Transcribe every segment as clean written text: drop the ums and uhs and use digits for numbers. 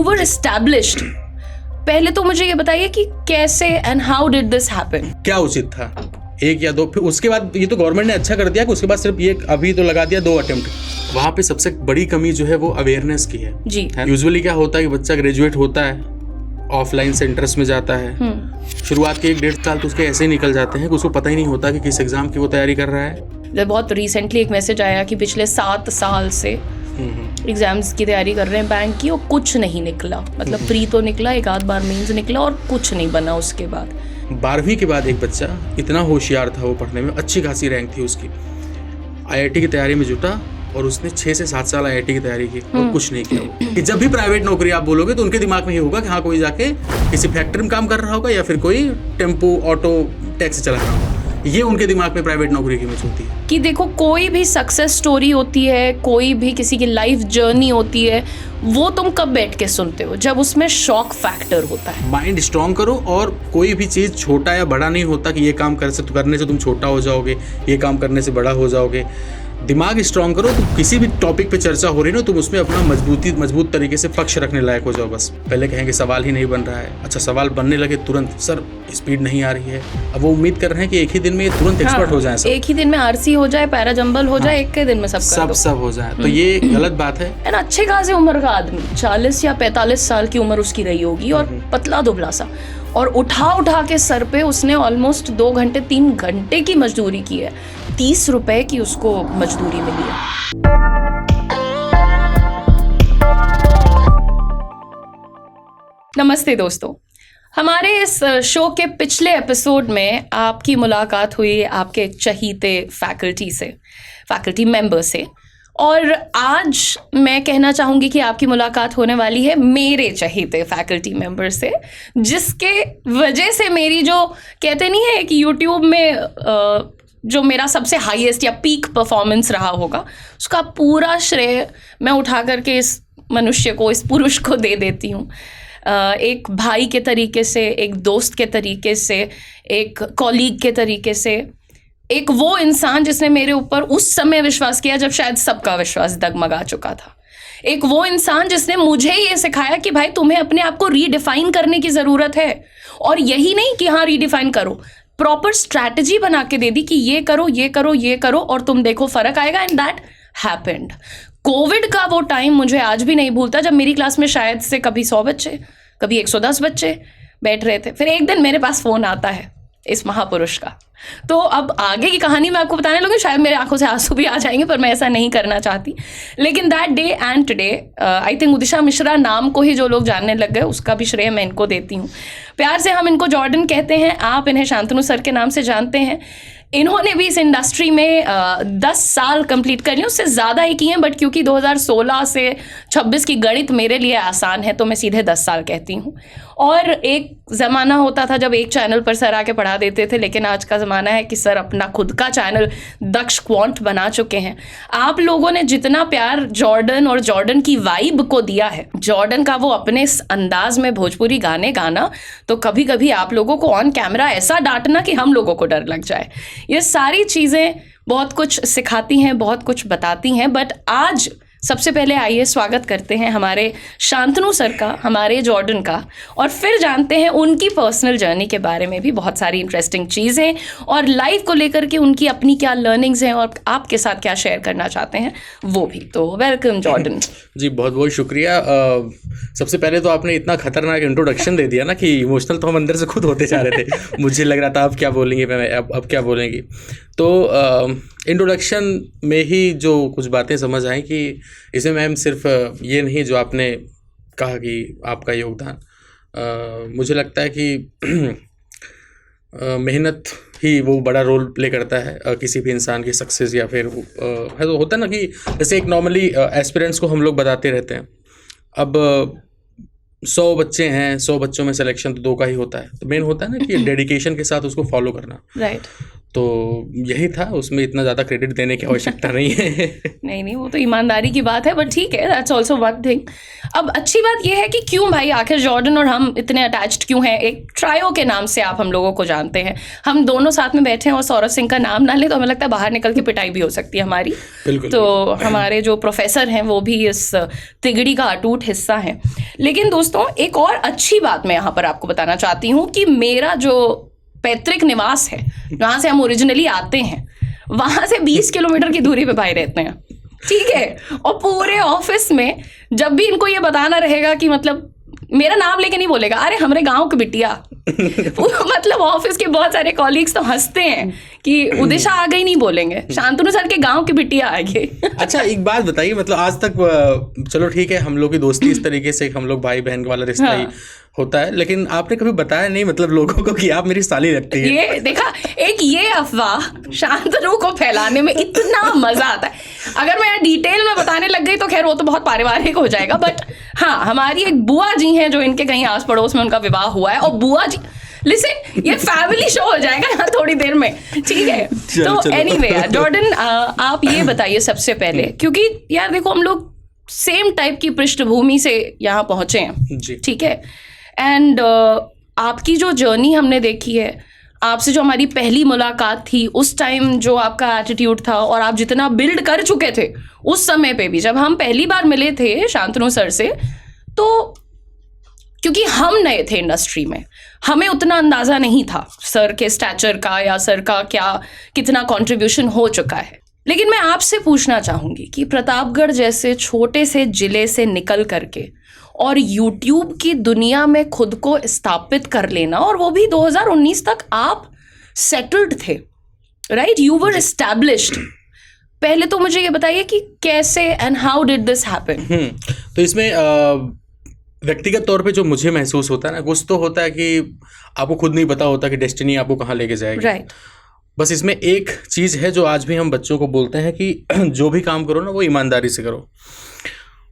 You were established. पहले तो मुझे ये बताइए कि कैसे and how did this happen? क्या उचित था, 1 या 2, फिर उसके बाद ये तो गवर्नमेंट ने अच्छा कर दिया कि उसके बाद सिर्फ ये अभी तो लगा दिया 2 अटेम्प्ट। वहाँ पे सबसे बड़ी कमी जो है वो अवेयरनेस की है जी। यूजुअली क्या होता है कि बच्चा ग्रेजुएट होता है, ऑफलाइन सेंटर्स में जाता है, शुरुआत के 1-1.5 साल तो उसके ऐसे ही निकल जाते हैं कि उसको पता ही नहीं होता कि किस एग्जाम की वो तैयारी कर रहा है। बहुत रिसेंटली एक मैसेज आया कि पिछले 7 साल से एग्जाम्स की तैयारी कर रहे हैं बैंक की, और कुछ नहीं निकला। मतलब प्री तो निकला, 1 आध बार मेंस निकला, और कुछ नहीं बना उसके बाद। 12वीं के बाद एक बच्चा इतना होशियार था, वो पढ़ने में अच्छी खासी रैंक थी उसकी, आईआईटी की तैयारी में जुटा और उसने 6 से 7 साल आईआईटी की तैयारी की और कुछ नहीं किया वो। कि जब भी प्राइवेट नौकरी आप बोलोगे तो उनके दिमाग में ये होगा कि हाँ कोई जाके किसी फैक्ट्री में काम कर रहा होगा या फिर कोई टेम्पो ऑटो टैक्सी चला रहा होगा। ये उनके दिमाग में प्राइवेट नौकरी की इमेज होती है। कि देखो, कोई भी सक्सेस स्टोरी होती है, कोई भी किसी की लाइफ जर्नी होती है, वो तुम कब बैठ के सुनते हो? जब उसमें शॉक फैक्टर होता है। माइंड स्ट्रांग करो, और कोई भी चीज़ छोटा या बड़ा नहीं होता कि ये काम करने से तुम छोटा हो जाओगे, ये काम करने से बड़ा हो जाओगे। दिमाग स्ट्रांग करो, तो किसी भी टॉपिक पे चर्चा हो रही ना, तुम उसमें अपना मजबूत तरीके से पक्ष रखने लायक हो जाओ। बस पहले कहेंगे सवाल ही नहीं बन रहा है, अच्छा सवाल बनने लगे तुरंत सर स्पीड नहीं आ रही है। अब वो उम्मीद कर रहे हैं कि एक ही दिन में ये तुरंत एक्सपर्ट हो जाए, सब एक ही दिन में आरसी हो जाए, पैराजंबल हो जाए, एक के दिन में सब हो जाए, तो ये गलत बात है। एंड अच्छे खासे उम्र का आदमी, 40 या 45 साल की उम्र उसकी रही होगी, और पतला दुबला सा, और उठा के सर पे उसने ऑलमोस्ट 2 घंटे 3 घंटे की मजदूरी की है। 30 रुपए की उसको मजदूरी मिली है। नमस्ते दोस्तों, हमारे इस शो के पिछले एपिसोड में आपकी मुलाकात हुई आपके चहीते फैकल्टी मेंबर से, और आज मैं कहना चाहूँगी कि आपकी मुलाकात होने वाली है मेरे चहीते फैकल्टी मेंबर से, जिसके वजह से मेरी जो कहते नहीं है कि यूट्यूब में जो मेरा सबसे हाईएस्ट या पीक परफॉर्मेंस रहा होगा, उसका पूरा श्रेय मैं उठा करके इस मनुष्य को, इस पुरुष को दे देती हूँ। एक भाई के तरीके से, एक दोस्त के तरीके से, एक कॉलीग के तरीके से, एक वो इंसान जिसने मेरे ऊपर उस समय विश्वास किया जब शायद सबका विश्वास डगमगा चुका था। एक वो इंसान जिसने मुझे ये सिखाया कि भाई तुम्हें अपने आप को रीडिफाइन करने की ज़रूरत है, और यही नहीं कि हाँ रीडिफाइन करो, प्रॉपर स्ट्रैटेजी बना के दे दी कि ये करो ये करो ये करो और तुम देखो फ़र्क आएगा। And that happened. कोविड का वो टाइम मुझे आज भी नहीं भूलता, जब मेरी क्लास में शायद से कभी 100 बच्चे, कभी 110 बच्चे बैठ रहे थे। फिर एक दिन मेरे पास फ़ोन आता है इस महापुरुष का। तो अब आगे की कहानी मैं आपको बताने लूँगी, शायद मेरे आंखों से आंसू भी आ जाएंगे, पर मैं ऐसा नहीं करना चाहती। लेकिन that day and today I think Udisha Mishra नाम को ही जो लोग जानने लग गए, उसका भी श्रेय मैं इनको देती हूँ। प्यार से हम इनको जॉर्डन कहते हैं, आप इन्हें शांतनु सर के नाम से जानते हैं। इन्होंने भी इस इंडस्ट्री में 10 साल कंप्लीट कर लिए, उससे ज़्यादा ही किए हैं, बट क्योंकि 2016 से 26 की गणित मेरे लिए आसान है तो मैं सीधे 10 साल कहती हूँ। और एक ज़माना होता था जब एक चैनल पर सर आके पढ़ा देते थे, लेकिन आज का ज़माना है कि सर अपना खुद का चैनल दक्ष क्वांट बना चुके हैं। आप लोगों ने जितना प्यार जॉर्डन और जॉर्डन की वाइब को दिया है, जॉर्डन का वो अपने अंदाज में भोजपुरी गाने गाना, तो कभी कभी आप लोगों को ऑन कैमरा ऐसा डांटना कि हम लोगों को डर लग जाए। ये सारी चीज़ें बहुत कुछ सिखाती हैं, बहुत कुछ बताती हैं। बट आज सबसे पहले आइए स्वागत करते हैं हमारे शांतनु सर का, हमारे जॉर्डन का, और फिर जानते हैं उनकी पर्सनल जर्नी के बारे में भी बहुत सारी इंटरेस्टिंग चीज़ें, और लाइफ को लेकर के उनकी अपनी क्या लर्निंग्स हैं और आपके साथ क्या शेयर करना चाहते हैं वो भी। तो वेलकम जॉर्डन जी, बहुत बहुत शुक्रिया। सबसे पहले तो आपने इतना खतरनाक इंट्रोडक्शन दे दिया ना कि इमोशनल तो हम अंदर से खुद होते जा रहे थे। मुझे लग रहा था अब क्या बोलेंगे, मैं अब क्या बोलेंगी। तो इंट्रोडक्शन में ही जो कुछ बातें समझ आई कि इसमें मैम सिर्फ ये नहीं जो आपने कहा कि आपका योगदान, मुझे लगता है कि मेहनत ही वो बड़ा रोल प्ले करता है किसी भी इंसान की सक्सेस, या फिर है तो होता है ना कि जैसे एक नॉर्मली एस्पिरेंट्स को हम लोग बताते रहते हैं। अब 100 बच्चे हैं, 100 बच्चों में सिलेक्शन तो 2 का ही होता है, तो मेन होता है ना कि डेडिकेशन के साथ उसको फॉलो करना। राइट। तो यही था, उसमें इतना ज़्यादा क्रेडिट देने की आवश्यकता नहीं है। नहीं, वो तो ईमानदारी की बात है, बट ठीक है, दैट्स ऑल्सो वन थिंग। अब अच्छी बात यह है कि क्यों भाई आखिर जॉर्डन और हम इतने अटैच्ड क्यों हैं? एक ट्रायो के नाम से आप हम लोगों को जानते हैं, हम दोनों साथ में बैठे हैं और सौरभ सिंह का नाम ना ले तो हमें लगता है बाहर निकल के पिटाई भी हो सकती है हमारी। तो हमारे जो प्रोफेसर हैं वो भी इस तिगड़ी का अटूट हिस्सा हैं। लेकिन दोस्तों, एक और अच्छी बात मैं यहाँ पर आपको बताना चाहती हूँ कि मेरा जो पैतृक निवास है, जहाँ से हम ओरिजिनली आते हैं, वहां से 20 किलोमीटर की दूरी पे भाई रहते हैं, ठीक है। और पूरे ऑफिस में जब भी इनको ये बताना रहेगा कि मतलब मेरा नाम लेके नहीं बोलेगा, अरे हमारे गांव की बिटिया, मतलब ऑफिस के बहुत सारे कॉलीग्स तो हंसते हैं कि उदिशा आ गई, नहीं बोलेंगे, शांतनु सर के गांव की बिटिया आ गई। अच्छा, एक बात बताइए, मतलब आज तक चलो ठीक है, हम लोग की दोस्ती इस तरीके से, हम लोग भाई बहन वाला रिश्ता ही होता है, लेकिन आपने कभी बताया नहीं मतलब लोगों को कि आप मेरी साली लगती है। ये देखा, एक ये अफवाह शांतनु को फैलाने में इतना मजा आता है। अगर मैं डिटेल में बताने लग गई तो खैर वो तो बहुत पारिवारिक हो जाएगा, बट हाँ, हमारी एक बुआ जी हैं जो इनके कहीं आस पड़ोस में उनका विवाह हुआ है, और बुआ जी, लिसन, ये फैमिली शो हो जाएगा यहाँ थोड़ी देर में, ठीक है। तो एनीवे जॉर्डन, आप ये बताइए सबसे पहले, क्योंकि यार देखो हम लोग सेम टाइप की पृष्ठभूमि से यहाँ पहुंचे हैं, ठीक है। एंड आपकी जो जर्नी हमने देखी है, आपसे जो हमारी पहली मुलाकात थी, उस टाइम जो आपका एटीट्यूड था और आप जितना बिल्ड कर चुके थे उस समय पे भी, जब हम पहली बार मिले थे शांतनु सर से, तो क्योंकि हम नए थे इंडस्ट्री में, हमें उतना अंदाजा नहीं था सर के स्टैचर का या सर का क्या कितना कंट्रीब्यूशन हो चुका है। लेकिन मैं आपसे पूछना चाहूंगी कि प्रतापगढ़ जैसे छोटे से जिले से निकल करके और यूट्यूब की दुनिया में खुद को स्थापित कर लेना, और वो भी 2019 तक आप सेटल्ड थे, राइट, यू वर एस्टैब्लिश्ड। पहले तो मुझे ये बताइए कि कैसे and how did this happen. तो इसमें व्यक्तिगत तौर पे जो मुझे महसूस होता है ना, कुछ तो होता है कि आपको खुद नहीं पता होता कि डेस्टिनी आपको कहाँ लेके जाएगी, राइट। बस इसमें एक चीज़ है जो आज भी हम बच्चों को बोलते हैं कि जो भी काम करो ना वो ईमानदारी से करो,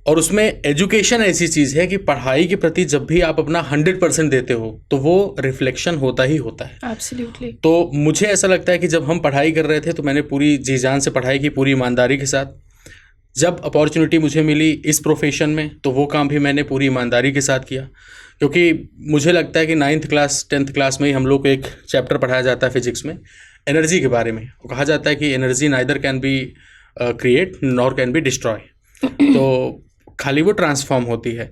और उसमें एजुकेशन ऐसी चीज़ है कि पढ़ाई के प्रति जब भी आप अपना 100% देते हो तो वो रिफ्लेक्शन होता ही होता है। एब्सोल्युटली। तो मुझे ऐसा लगता है कि जब हम पढ़ाई कर रहे थे तो मैंने पूरी जी जान से पढ़ाई की, पूरी ईमानदारी के साथ। जब अपॉर्चुनिटी मुझे मिली इस प्रोफेशन में तो वो काम भी मैंने पूरी ईमानदारी के साथ किया, क्योंकि मुझे लगता है कि 9th क्लास 10th क्लास में ही हम लोग को एक चैप्टर पढ़ाया जाता है फिजिक्स में, एनर्जी के बारे में। कहा जाता है कि energy neither can be create nor can be destroy, तो खाली वो ट्रांसफॉर्म होती है।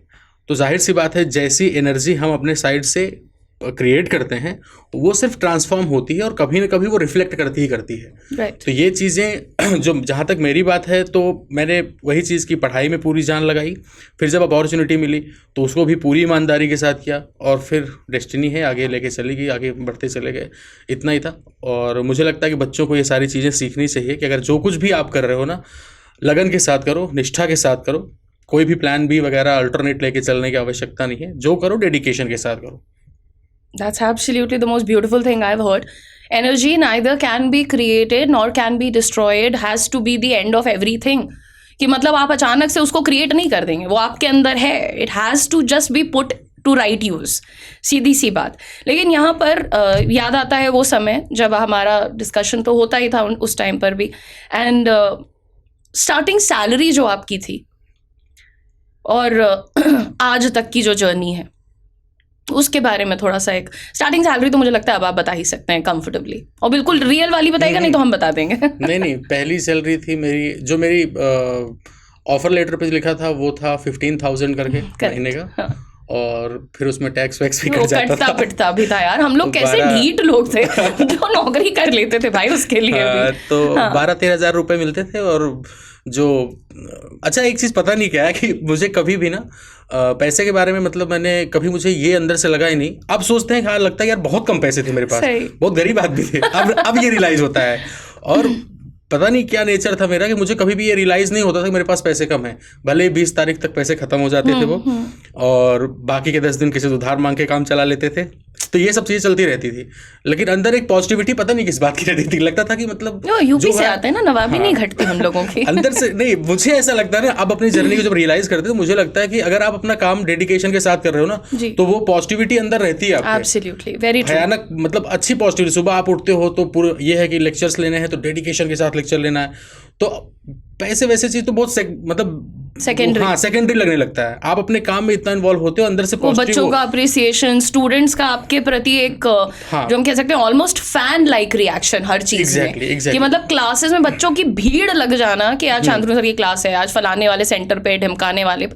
तो जाहिर सी बात है, जैसी एनर्जी हम अपने साइड से क्रिएट करते हैं वो सिर्फ ट्रांसफॉर्म होती है और कभी ना कभी वो रिफ्लेक्ट करती ही करती है। Right. तो ये चीज़ें जो, जहाँ तक मेरी बात है, तो मैंने वही चीज़ की पढ़ाई में पूरी जान लगाई, फिर जब अपॉर्चुनिटी मिली तो उसको भी पूरी ईमानदारी के साथ किया, और फिर डेस्टिनी है आगे लेके चली गई, आगे बढ़ते चले गए, इतना ही था। और मुझे लगता है कि बच्चों को ये सारी चीज़ें सीखनी चाहिए कि अगर जो कुछ भी आप कर रहे हो ना, लगन के साथ करो, निष्ठा के साथ करो, कोई भी प्लान बी वगैरह अल्टरनेट लेके चलने की आवश्यकता नहीं है, जो करो डेडिकेशन के साथ करो। That's absolutely the most beautiful thing I've heard. Energy neither can be created nor can be destroyed, has to be the end of everything. कि मतलब आप अचानक से उसको क्रिएट नहीं कर देंगे, वो आपके अंदर है, it has to just be put to right use, सीधी सी बात। लेकिन यहाँ पर याद आता है वो समय जब हमारा डिस्कशन तो होता ही था उस टाइम पर भी, एंड स्टार्टिंग सैलरी जो आपकी थी और आज तक की जो जर्नी है उसके बारे में थोड़ा सा, एक स्टार्टिंग सैलरी तो मुझे लगता है अब आप बता ही सकते हैं कंफर्टेबली, और बिल्कुल रियल वाली बताइएगा, नहीं तो हम बता देंगे। नहीं, पहली सैलरी थी मेरी, जो मेरी ऑफर लेटर पे लिखा था वो था 15,000 करके महीने का। हाँ। और फिर उसमें टैक्स वैक्स भी कट जाता था, पिटता भी था यार, हम लोग कैसे ढीठ लोग थे जो नौकरी कर लेते थे भाई उसके लिए भी। तो 12-13 हज़ार रुपये मिलते थे। और जो अच्छा, एक चीज़ पता नहीं क्या है कि मुझे कभी भी ना पैसे के बारे में, मतलब मैंने कभी, मुझे ये अंदर से लगा ही नहीं। अब सोचते हैं, हाँ लगता है यार बहुत कम पैसे थे मेरे पास, बहुत गरीब आदमी थे, अब ये रियलाइज होता है। और पता नहीं क्या नेचर था मेरा कि मुझे कभी भी ये रियलाइज़ नहीं होता था कि मेरे पास पैसे कम हैं। भले 20 तारीख तक पैसे ख़त्म हो जाते थे वो, और बाकी के 10 दिन किसी से उधार मांग के काम चला लेते थे। तो ये सब चीजें चलती रहती थी, लेकिन अंदर एक पॉजिटिविटी पता नहीं किस बात की रहती थी। लगता था कि मतलब यूपी से आते हैं ना, नवाबी नहीं घटती हम लोगों की। अंदर से नहीं, मुझे ऐसा लगता है ना, अब अपनी जर्नी को जब रियलाइज करते हैं तो मुझे लगता है कि अगर आप अपना काम डेडिकेशन के साथ कर रहे हो ना, तो वो पॉजिटिविटी अंदर रहती है। Absolutely, very true. भयानक मतलब अच्छी पॉजिटिविटी। सुबह आप उठते हो तो पूरा ये है कि लेक्चर्स लेने हैं तो डेडिकेशन के साथ लेक्चर लेना है, तो पैसे वैसे चीज तो बहुत मतलब सेकेंडरी, हाँ सेकेंडरी लगने लगता है। आप अपने काम में इतना इन्वॉल्व होते हो, अंदर से वो बच्चों का अप्रिसिएशन, स्टूडेंट्स का आपके प्रति एक जो हम कह सकते हैं ऑलमोस्ट फैन लाइक रिएक्शन हर चीज में, कि मतलब क्लासेस में बच्चों की भीड़ लग जाना कि आज शांतनु सर की क्लास है, आज फलाने वाले सेंटर पे, ढिमकाने वाले,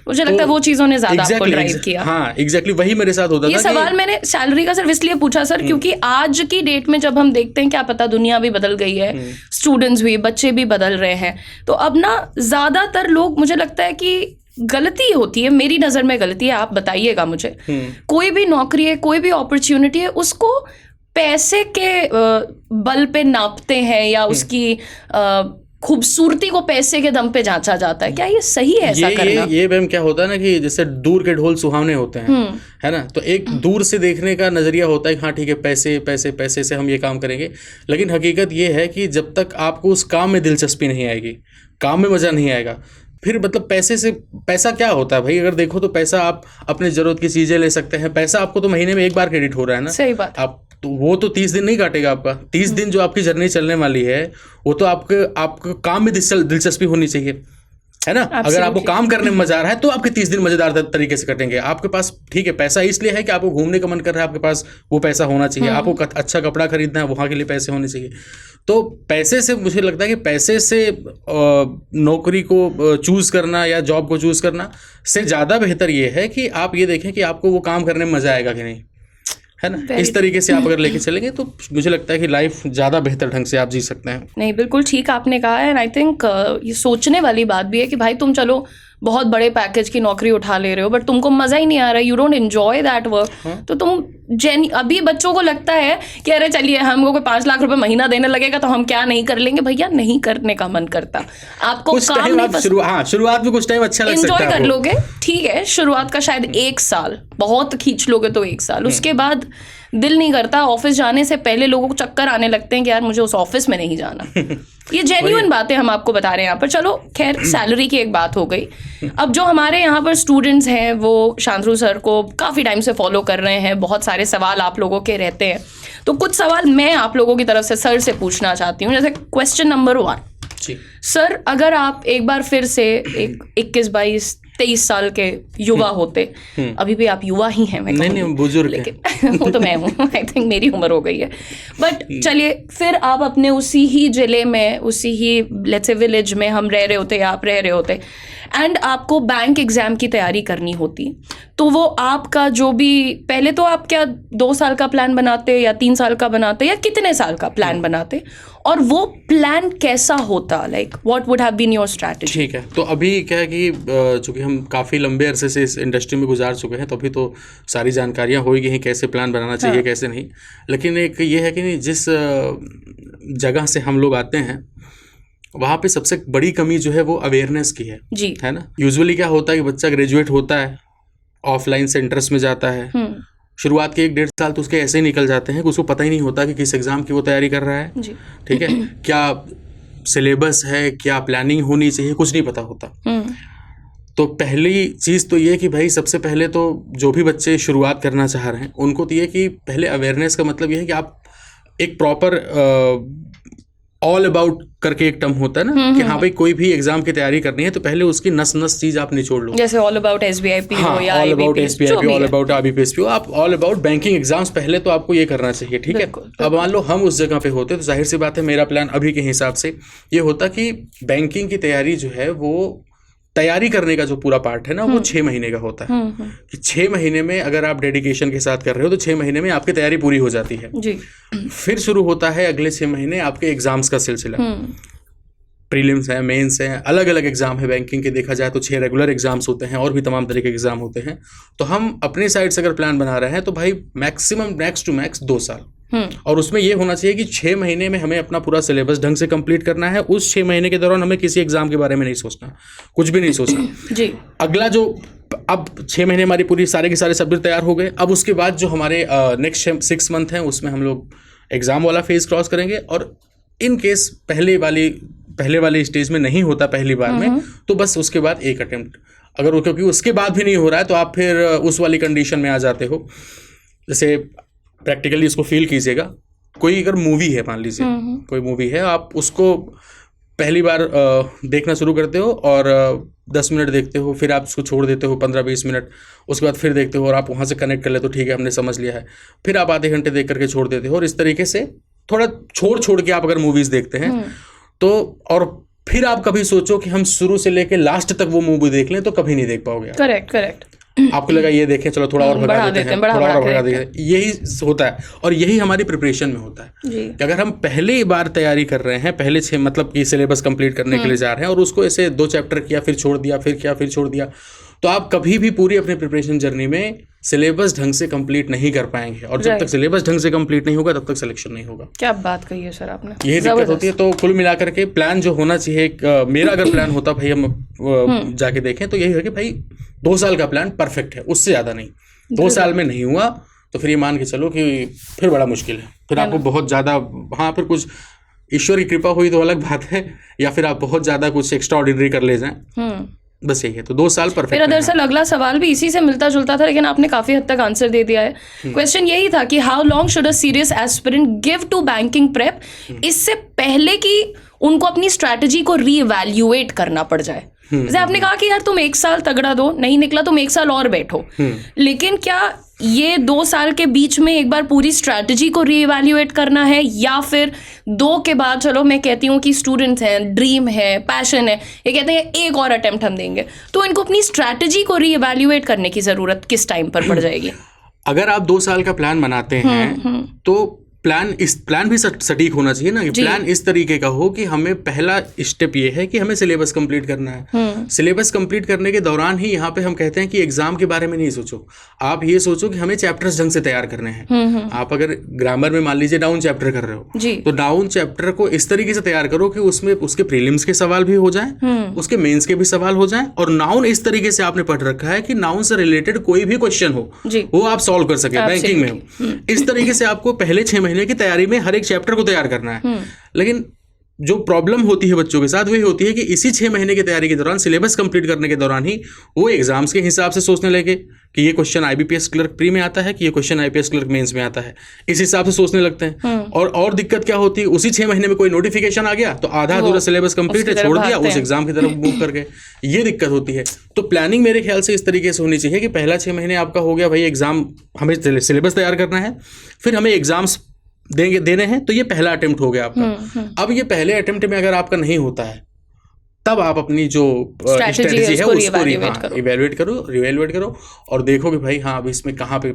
मुझे लगता है वो चीजों ने ज्यादा आपको ड्राइव किया। हाँ एग्जैक्टली, वही मेरे साथ होता था। ये सवाल मैंने सैलरी का सिर्फ इसलिए पूछा सर, क्योंकि आज की डेट में जब हम देखते हैं, क्या पता दुनिया भी बदल गई है, स्टूडेंट्स भी, बच्चे भी बदल रहे हैं, तो अब ना ज्यादातर लोग, मुझे लगता है कि गलती होती है, मेरी नजर में गलती है, आप बताइएगा मुझे, कोई भी नौकरी है, कोई भी अपॉर्चुनिटी है, उसको पैसे के बल पे नापते हैं, या उसकी खूबसूरती को पैसे के दम पे जांचा जाता है। क्या ये सही है ऐसा करना? ये मैम क्या होता है ना कि जैसे दूर के ढोल सुहावने होते हैं, है ना, तो एक दूर से देखने का नजरिया होता है कि हाँ ठीक है, पैसे पैसे पैसे से हम ये काम करेंगे, लेकिन हकीकत ये है कि जब तक आपको उस काम में दिलचस्पी नहीं आएगी, काम में मजा नहीं आएगा, फिर मतलब पैसे से, पैसा क्या होता है भाई? अगर देखो तो पैसा आप अपने जरूरत की चीजें ले सकते हैं, पैसा आपको तो महीने में एक बार क्रेडिट हो रहा है ना। सही बात। आप तो वो तो 30 दिन नहीं काटेगा आपका। 30 दिन जो आपकी जर्नी चलने वाली है, वो तो आपके काम में दिलचस्पी होनी चाहिए, है ना। अगर आपको काम करने में मजा आ रहा है तो आपके 30 दिन मजेदार तरीके से कटेंगे। आपके पास ठीक है पैसा इसलिए है कि आपको घूमने का मन कर रहा है, आपके पास वो पैसा होना चाहिए, आपको अच्छा कपड़ा खरीदना है, वहाँ के लिए पैसे होने चाहिए। तो पैसे से, मुझे लगता है कि पैसे से नौकरी को चूज करना या जॉब को चूज करना से ज़्यादा बेहतर ये है कि आप ये देखें कि आपको वो काम करने में मजा आएगा कि नहीं, है ना। इस तरीके से आप अगर लेके चलेंगे तो मुझे लगता है कि लाइफ ज़्यादा बेहतर ढंग से आप जी सकते हैं। नहीं, बिल्कुल ठीक आपने कहा है। एंड आई थिंक ये सोचने वाली बात भी है कि भाई तुम चलो बहुत बड़े पैकेज की नौकरी उठा ले रहे हो, बट तुमको मजा ही नहीं आ रहा है, you don't enjoy that work, तो तुम अभी बच्चों को लगता है कि अरे चलिए हमको कोई 5 लाख रुपए महीना देने लगेगा तो हम क्या नहीं कर लेंगे। भैया नहीं करने का मन करता आपको, कुछ काम नहीं शुरुआत में कुछ टाइम अच्छा लग सकता है, एंजॉय कर लोगे, ठीक है, शुरुआत का शायद 1 साल बहुत खींच लोगे तो 1 साल, उसके बाद दिल नहीं करता। ऑफिस जाने से पहले लोगों को चक्कर आने लगते हैं कि यार मुझे उस ऑफिस में नहीं जाना। ये जेन्युइन बातें हम आपको बता रहे हैं यहाँ पर। चलो खैर, सैलरी की एक बात हो गई। अब जो हमारे यहाँ पर स्टूडेंट्स हैं वो शांतनु सर को काफ़ी टाइम से फॉलो कर रहे हैं, बहुत सारे सवाल आप लोगों के रहते हैं, तो कुछ सवाल मैं आप लोगों की तरफ से सर से पूछना चाहती हूँ। जैसे क्वेश्चन नंबर 1, सर अगर आप एक बार फिर से एक 21, 22, 23 साल के युवा होते, अभी भी आप युवा ही हैं, मैं नहीं बुजुर्ग, लेकिन वो तो मैं हूँ, आई थिंक मेरी उम्र हो गई है, बट चलिए फिर आप अपने उसी ही जिले में, उसी ही लेट्स से विलेज में हम रह रहे होते, आप रह रहे होते, एंड आपको बैंक एग्जाम की तैयारी करनी होती, तो वो आपका जो भी, पहले तो आप क्या 2 साल का प्लान बनाते या 3 साल का बनाते या कितने साल का प्लान बनाते, और वो प्लान कैसा होता, like what would have been your strategy? ठीक है, तो अभी क्या है कि चूंकि हम काफ़ी लंबे अरसे से इस इंडस्ट्री में गुजार चुके हैं, तो अभी तो सारी जानकारियाँ हो गई हैं कैसे प्लान बनाना चाहिए, कैसे नहीं। लेकिन एक ये है कि नहीं, जिस जगह से हम लोग आते हैं वहाँ पे सबसे बड़ी कमी जो है वो अवेयरनेस की है जी, है ना। यूजुअली क्या होता है कि बच्चा ग्रेजुएट होता है, ऑफलाइन सेंटर्स में जाता है, शुरुआत के 1-1.5 साल तो उसके ऐसे ही निकल जाते हैं कि उसको पता ही नहीं होता कि किस एग्जाम की वो तैयारी कर रहा है, ठीक है, क्या सिलेबस है, क्या प्लानिंग होनी चाहिए, कुछ नहीं पता होता। तो पहली चीज़ तो ये कि भाई सबसे पहले तो जो भी बच्चे शुरुआत करना चाह रहे हैं उनको तो ये कि पहले अवेयरनेस का मतलब ये है कि आप एक प्रॉपर ऑल अबाउट करके एक टर्म होता है ना कि हाँ भाई कोई भी एग्जाम की तैयारी करनी है तो पहले उसकी नस चीज आप निचोड़ लो, जैसे ऑल अबाउट SBIP हो या all about SBIP, all about IBPS हो, आप ऑल अबाउट बैंकिंग एग्जाम्स पहले तो आपको ये करना चाहिए, ठीक है। अब मान लो हम उस जगह पे होते तो जाहिर सी बात है मेरा प्लान अभी के हिसाब से ये होता कि बैंकिंग की तैयारी जो है वो तैयारी करने का जो पूरा पार्ट है ना वो 6 महीने का होता है कि 6 महीने में अगर आप डेडिकेशन के साथ कर रहे हो तो 6 महीने में आपकी तैयारी पूरी हो जाती है जी। फिर शुरू होता है अगले 6 महीने आपके एग्जाम्स का सिलसिला, प्रीलिम्स है, मेंस है, अलग अलग एग्जाम है। बैंकिंग के देखा जाए तो 6 रेगुलर एग्जाम्स होते हैं और भी तमाम तरह के एग्जाम होते हैं। तो हम अपनी साइड से अगर प्लान बना रहे हैं तो भाई मैक्सिमम मैक्स टू मैक्स 2 साल, और उसमें ये होना चाहिए कि 6 महीने में हमें अपना पूरा सिलेबस ढंग से कंप्लीट करना है। उस 6 महीने के दौरान हमें किसी एग्जाम के बारे में नहीं सोचना, कुछ भी नहीं सोचना जी। अगला जो अब 6 महीने हमारी पूरी सारे के सारे सब्जेक्ट तैयार हो गए। अब उसके बाद जो हमारे नेक्स्ट 6 मंथ हैं उसमें हम लोग एग्ज़ाम वाला फेज क्रॉस करेंगे। और इन केस पहले वाली स्टेज में नहीं होता पहली बार में, तो बस उसके बाद एक अटेम्प्ट, अगर वो, क्योंकि उसके बाद भी नहीं हो रहा है तो आप फिर उस वाली कंडीशन में आ जाते हो। जैसे प्रैक्टिकली इसको फील कीजिएगा, कोई अगर मूवी है, मान लीजिए कोई मूवी है, आप उसको पहली बार देखना शुरू करते हो और 10 मिनट देखते हो, फिर आप उसको छोड़ देते हो 15-20 मिनट, उसके बाद फिर देखते हो और आप वहाँ से कनेक्ट कर लेते हो, ठीक है हमने समझ लिया है, फिर आप आधे घंटे देख करके छोड़ देते हो। और इस तरीके से थोड़ा छोड़ के आप अगर मूवीज़ देखते हैं तो, और फिर आप कभी सोचो कि हम शुरू से लेके लास्ट तक वो मूवी देख लें तो कभी नहीं देख पाओगे। करेक्ट। आपको लगा ये देखें, चलो थोड़ा और भगा देते हैं, थोड़ा और भगा देते हैं, यही होता है। और यही हमारी प्रिपरेशन में होता है कि अगर हम पहली बार तैयारी कर रहे हैं, पहले 6 मतलब कि सिलेबस कंप्लीट करने के लिए जा रहे हैं और उसको ऐसे 2 चैप्टर किया फिर छोड़ दिया, फिर किया फिर छोड़ दिया, तो आप कभी भी पूरी अपनी प्रिपरेशन जर्नी में सिलेबस ढंग से कंप्लीट नहीं कर पाएंगे। और जब तक सिलेबस ढंग से कंप्लीट नहीं होगा तब तक सिलेक्शन नहीं होगा। क्या बात कही है सर आपने, यही दिक्कत होती है। तो कुल मिलाकर के प्लान जो होना चाहिए, मेरा अगर प्लान होता भाई हम जाके देखें तो यही है कि भाई 2 साल का प्लान परफेक्ट है, उससे ज़्यादा नहीं। 2 साल में नहीं हुआ तो फिर ये मान के चलो कि फिर बड़ा मुश्किल है, फिर आपको बहुत ज़्यादा, हाँ फिर कुछ ईश्वर की कृपा हुई तो अलग बात है, या फिर आप बहुत ज़्यादा कुछ एक्स्ट्रा ऑर्डिनरी कर ले जाएं, बस यही है। तो 2 साल परफेक्ट। मेरा दरअसल अगला सवाल भी इसी से मिलता जुलता था, लेकिन आपने काफी हद तक आंसर दे दिया है। क्वेश्चन यही था कि how long should a serious aspirant give to banking prep, इससे पहले कि उनको अपनी स्ट्रैटेजी को रीइवैल्यूएट करना पड़ जाए। जैसे आपने कहा कि यार तुम 1 साल तगड़ा दो, नहीं निकला तुम 1 साल और बैठो, लेकिन क्या ये 2 साल के बीच में एक बार पूरी स्ट्रैटेजी को रीइवैल्यूएट करना है, या फिर 2 के बाद, चलो मैं कहती हूँ कि स्टूडेंट्स हैं, ड्रीम है, पैशन है, ये कहते हैं एक और अटेम्प्ट हम देंगे, तो इनको अपनी स्ट्रैटेजी को रीइवैल्यूएट करने की जरूरत किस टाइम पर पड़ जाएगी? अगर आप 2 साल का प्लान बनाते हैं तो प्लान भी सटीक होना चाहिए ना, कि प्लान इस तरीके का हो कि हमें पहला स्टेप ये है कि हमें सिलेबस कंप्लीट करना है। सिलेबस कंप्लीट करने के दौरान ही यहाँ पे हम कहते हैं कि एग्जाम के बारे में नहीं सोचो, आप ये सोचो कि हमें चैप्टर्स ढंग से तैयार करने हैं। आप अगर ग्रामर में मान लीजिए डाउन चैप्टर कर रहे हो तो डाउन चैप्टर को इस तरीके से तैयार करो कि उसमें उसके प्रीलिम्स के सवाल भी हो जाए, उसके मेंस के भी सवाल हो जाए, और नाउन इस तरीके से आपने पढ़ रखा है कि नाउन से रिलेटेड कोई भी क्वेश्चन हो वो आप सॉल्व कर सके बैंकिंग में हो। इस तरीके से आपको पहले 6 महीने की तैयारी में हर एक चैप्टर को तैयार करना है। लेकिन जो प्रॉब्लम होती है बच्चों के साथ वही होती है कि इसी 6 महीने की तैयारी के दौरान, सिलेबस कंप्लीट करने के दौरान ही वो एग्जाम्स के हिसाब से सोचने लगे कि ये क्वेश्चन IBPS क्लर्क प्री में आता है कि ये क्वेश्चन IPS क्लर्क मेंस में आता है, इस हिसाब से सोचने लगते हैं। और दिक्कत क्या होती है, उसी 6 महीने में कोई नोटिफिकेशन आ गया तो आधा अधूरा सिलेबस कंप्लीट है, छोड़ दिया, उस एग्जाम की तरफ मूव कर गए, ये दिक्कत होती है। तो प्लानिंग मेरे ख्याल से इस तरीके से होनी चाहिए कि पहला 6 महीने आपका हो गया भाई एग्जाम, हमें सिलेबस तैयार करना है, फिर हमें एग्जाम्स देने हैं, तो ये पहला अटेम्प्ट हो गया आपका। अब ये पहले अटेम्प्ट में अगर आपका नहीं होता है तब आप अपनी जो स्ट्रेटजी है उसको रिवैल्यूएट करो और देखो कि भाई हाँ अब इसमें कहाँ पे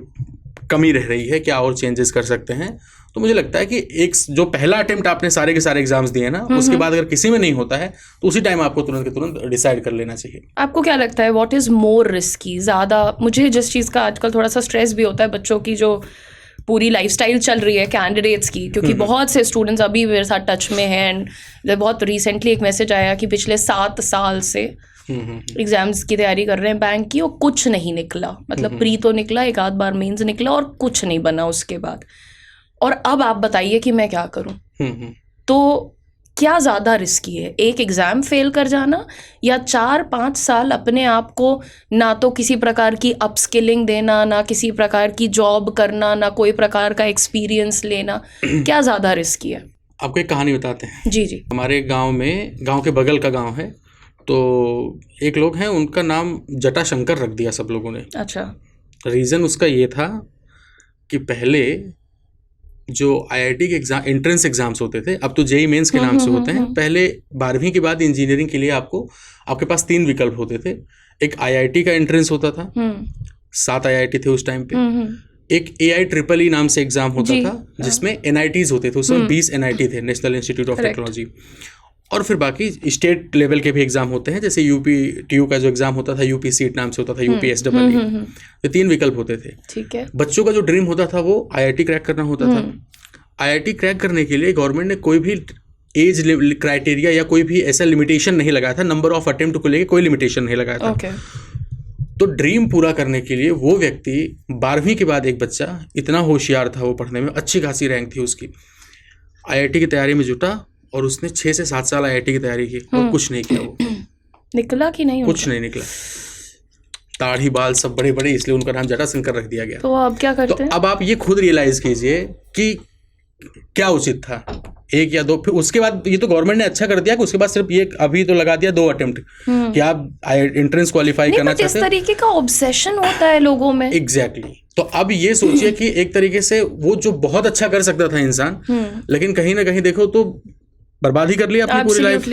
कमी रह रही है, क्या और चेंजेस कर सकते हैं। तो मुझे लगता है कि एक जो पहला अटेम्प्ट आपने सारे के सारे एग्जाम्स दिए ना, उसके बाद अगर किसी में नहीं होता है तो उसी टाइम आपको तुरंत के तुरंत डिसाइड कर लेना चाहिए। आपको क्या लगता है व्हाट इज मोर रिस्की? ज़्यादा मुझे जिस चीज़ का आजकल थोड़ा सा स्ट्रेस भी होता है, बच्चों की जो पूरी लाइफस्टाइल चल रही है कैंडिडेट्स की, क्योंकि बहुत से स्टूडेंट्स अभी मेरे साथ टच में हैं। एंड बहुत रिसेंटली एक मैसेज आया कि पिछले 7 साल से एग्जाम्स की तैयारी कर रहे हैं बैंक की, और कुछ नहीं निकला, मतलब प्री तो निकला, एक आध बार मेंस निकला और कुछ नहीं बना उसके बाद। और अब आप बताइए कि मैं क्या करूं? तो क्या ज़्यादा रिस्की है, एक एग्ज़ाम फेल कर जाना या 4-5 साल अपने आप को ना तो किसी प्रकार की अपस्किलिंग देना, ना किसी प्रकार की जॉब करना, ना कोई प्रकार का एक्सपीरियंस लेना? क्या ज़्यादा रिस्की है? आपको एक कहानी बताते हैं। जी। हमारे गांव के बगल का गांव है, तो एक लोग हैं, उनका नाम जटाशंकर रख दिया सब लोगों ने। अच्छा। रीज़न उसका ये था कि पहले जो IIT के एग्जाम एंट्रेंस एग्जाम्स होते थे, अब तो JEE मेंस के नाम से होते हैं, पहले 12वीं के बाद इंजीनियरिंग के लिए आपके पास 3 विकल्प होते थे। एक IIT का एंट्रेंस होता था, 7 IIT थे उस टाइम पे। एक AIEEE नाम से एग्जाम होता था जिसमें NITs होते थे, उसमें 20 NIT थे, नेशनल इंस्टीट्यूट ऑफ टेक्नोलॉजी। और फिर बाकी स्टेट लेवल के भी एग्जाम होते हैं, जैसे UP-TU का जो एग्जाम होता था, UP सीट नाम से होता था, UPSEE। ये 3 विकल्प होते थे। ठीक है। बच्चों का जो ड्रीम होता था वो IIT क्रैक करना होता था। IIT क्रैक करने के लिए गवर्नमेंट ने कोई भी एज क्राइटेरिया या कोई भी ऐसा लिमिटेशन नहीं लगाया था, नंबर ऑफ अटेम्प्ट को लेकर कोई लिमिटेशन नहीं लगाया था। तो ड्रीम पूरा करने के लिए वो व्यक्ति 12वीं के बाद एक बच्चा इतना होशियार था, वो पढ़ने में अच्छी खासी रैंक थी उसकी, आईआईटी की तैयारी में जुटा और उसने 6 से 7 साल आईआईटी की तैयारी की और कुछ नहीं किया। वो निकला कि नहीं? कुछ नहीं निकला, दाढ़ी बाल सब बड़े बड़े, इसलिए उनका नाम जटाशंकर रख दिया गया। तो अब क्या करते हैं? अब आप ये खुद रियलाइज कीजिए कि क्या उचित था, 1 या 2। फिर उसके बाद ये तो गवर्नमेंट ने अच्छा कर दिया कि उसके बाद सिर्फ ये अभी तो लगा दिया 2 अटेम्प्ट कि आप एंट्रेंस क्वालिफाई करना चाहते हैं। इस तरीके का ऑब्सेशन होता है लोगों में। एग्जैक्टली। तो अब ये सोचिए कि एक तरीके से वो जो बहुत अच्छा कर सकता था इंसान, लेकिन कहीं ना कहीं देखो तो बर्बाद ही कर लिया अपनी पूरी लाइफ।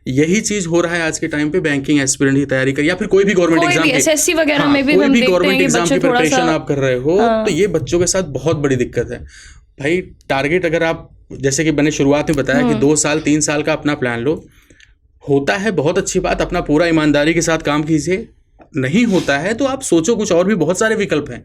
यही चीज हो रहा है आज के टाइम पे। बैंकिंग एस्पिरेंट की तैयारी कर या फिर कोई भी गवर्नमेंट एग्जाम, एसएससी वगैरह में भी हम देखते हैं गवर्नमेंट एग्जाम की प्रिपरेशन आप कर रहे हो, तो ये बच्चों के साथ बहुत बड़ी दिक्कत है भाई। टारगेट अगर आप, जैसे कि मैंने शुरुआत में बताया कि 2 साल 3 साल का अपना प्लान लो, होता है बहुत अच्छी बात, अपना पूरा ईमानदारी के साथ काम कीजिए। नहीं होता है तो आप सोचो, कुछ और भी बहुत सारे विकल्प हैं।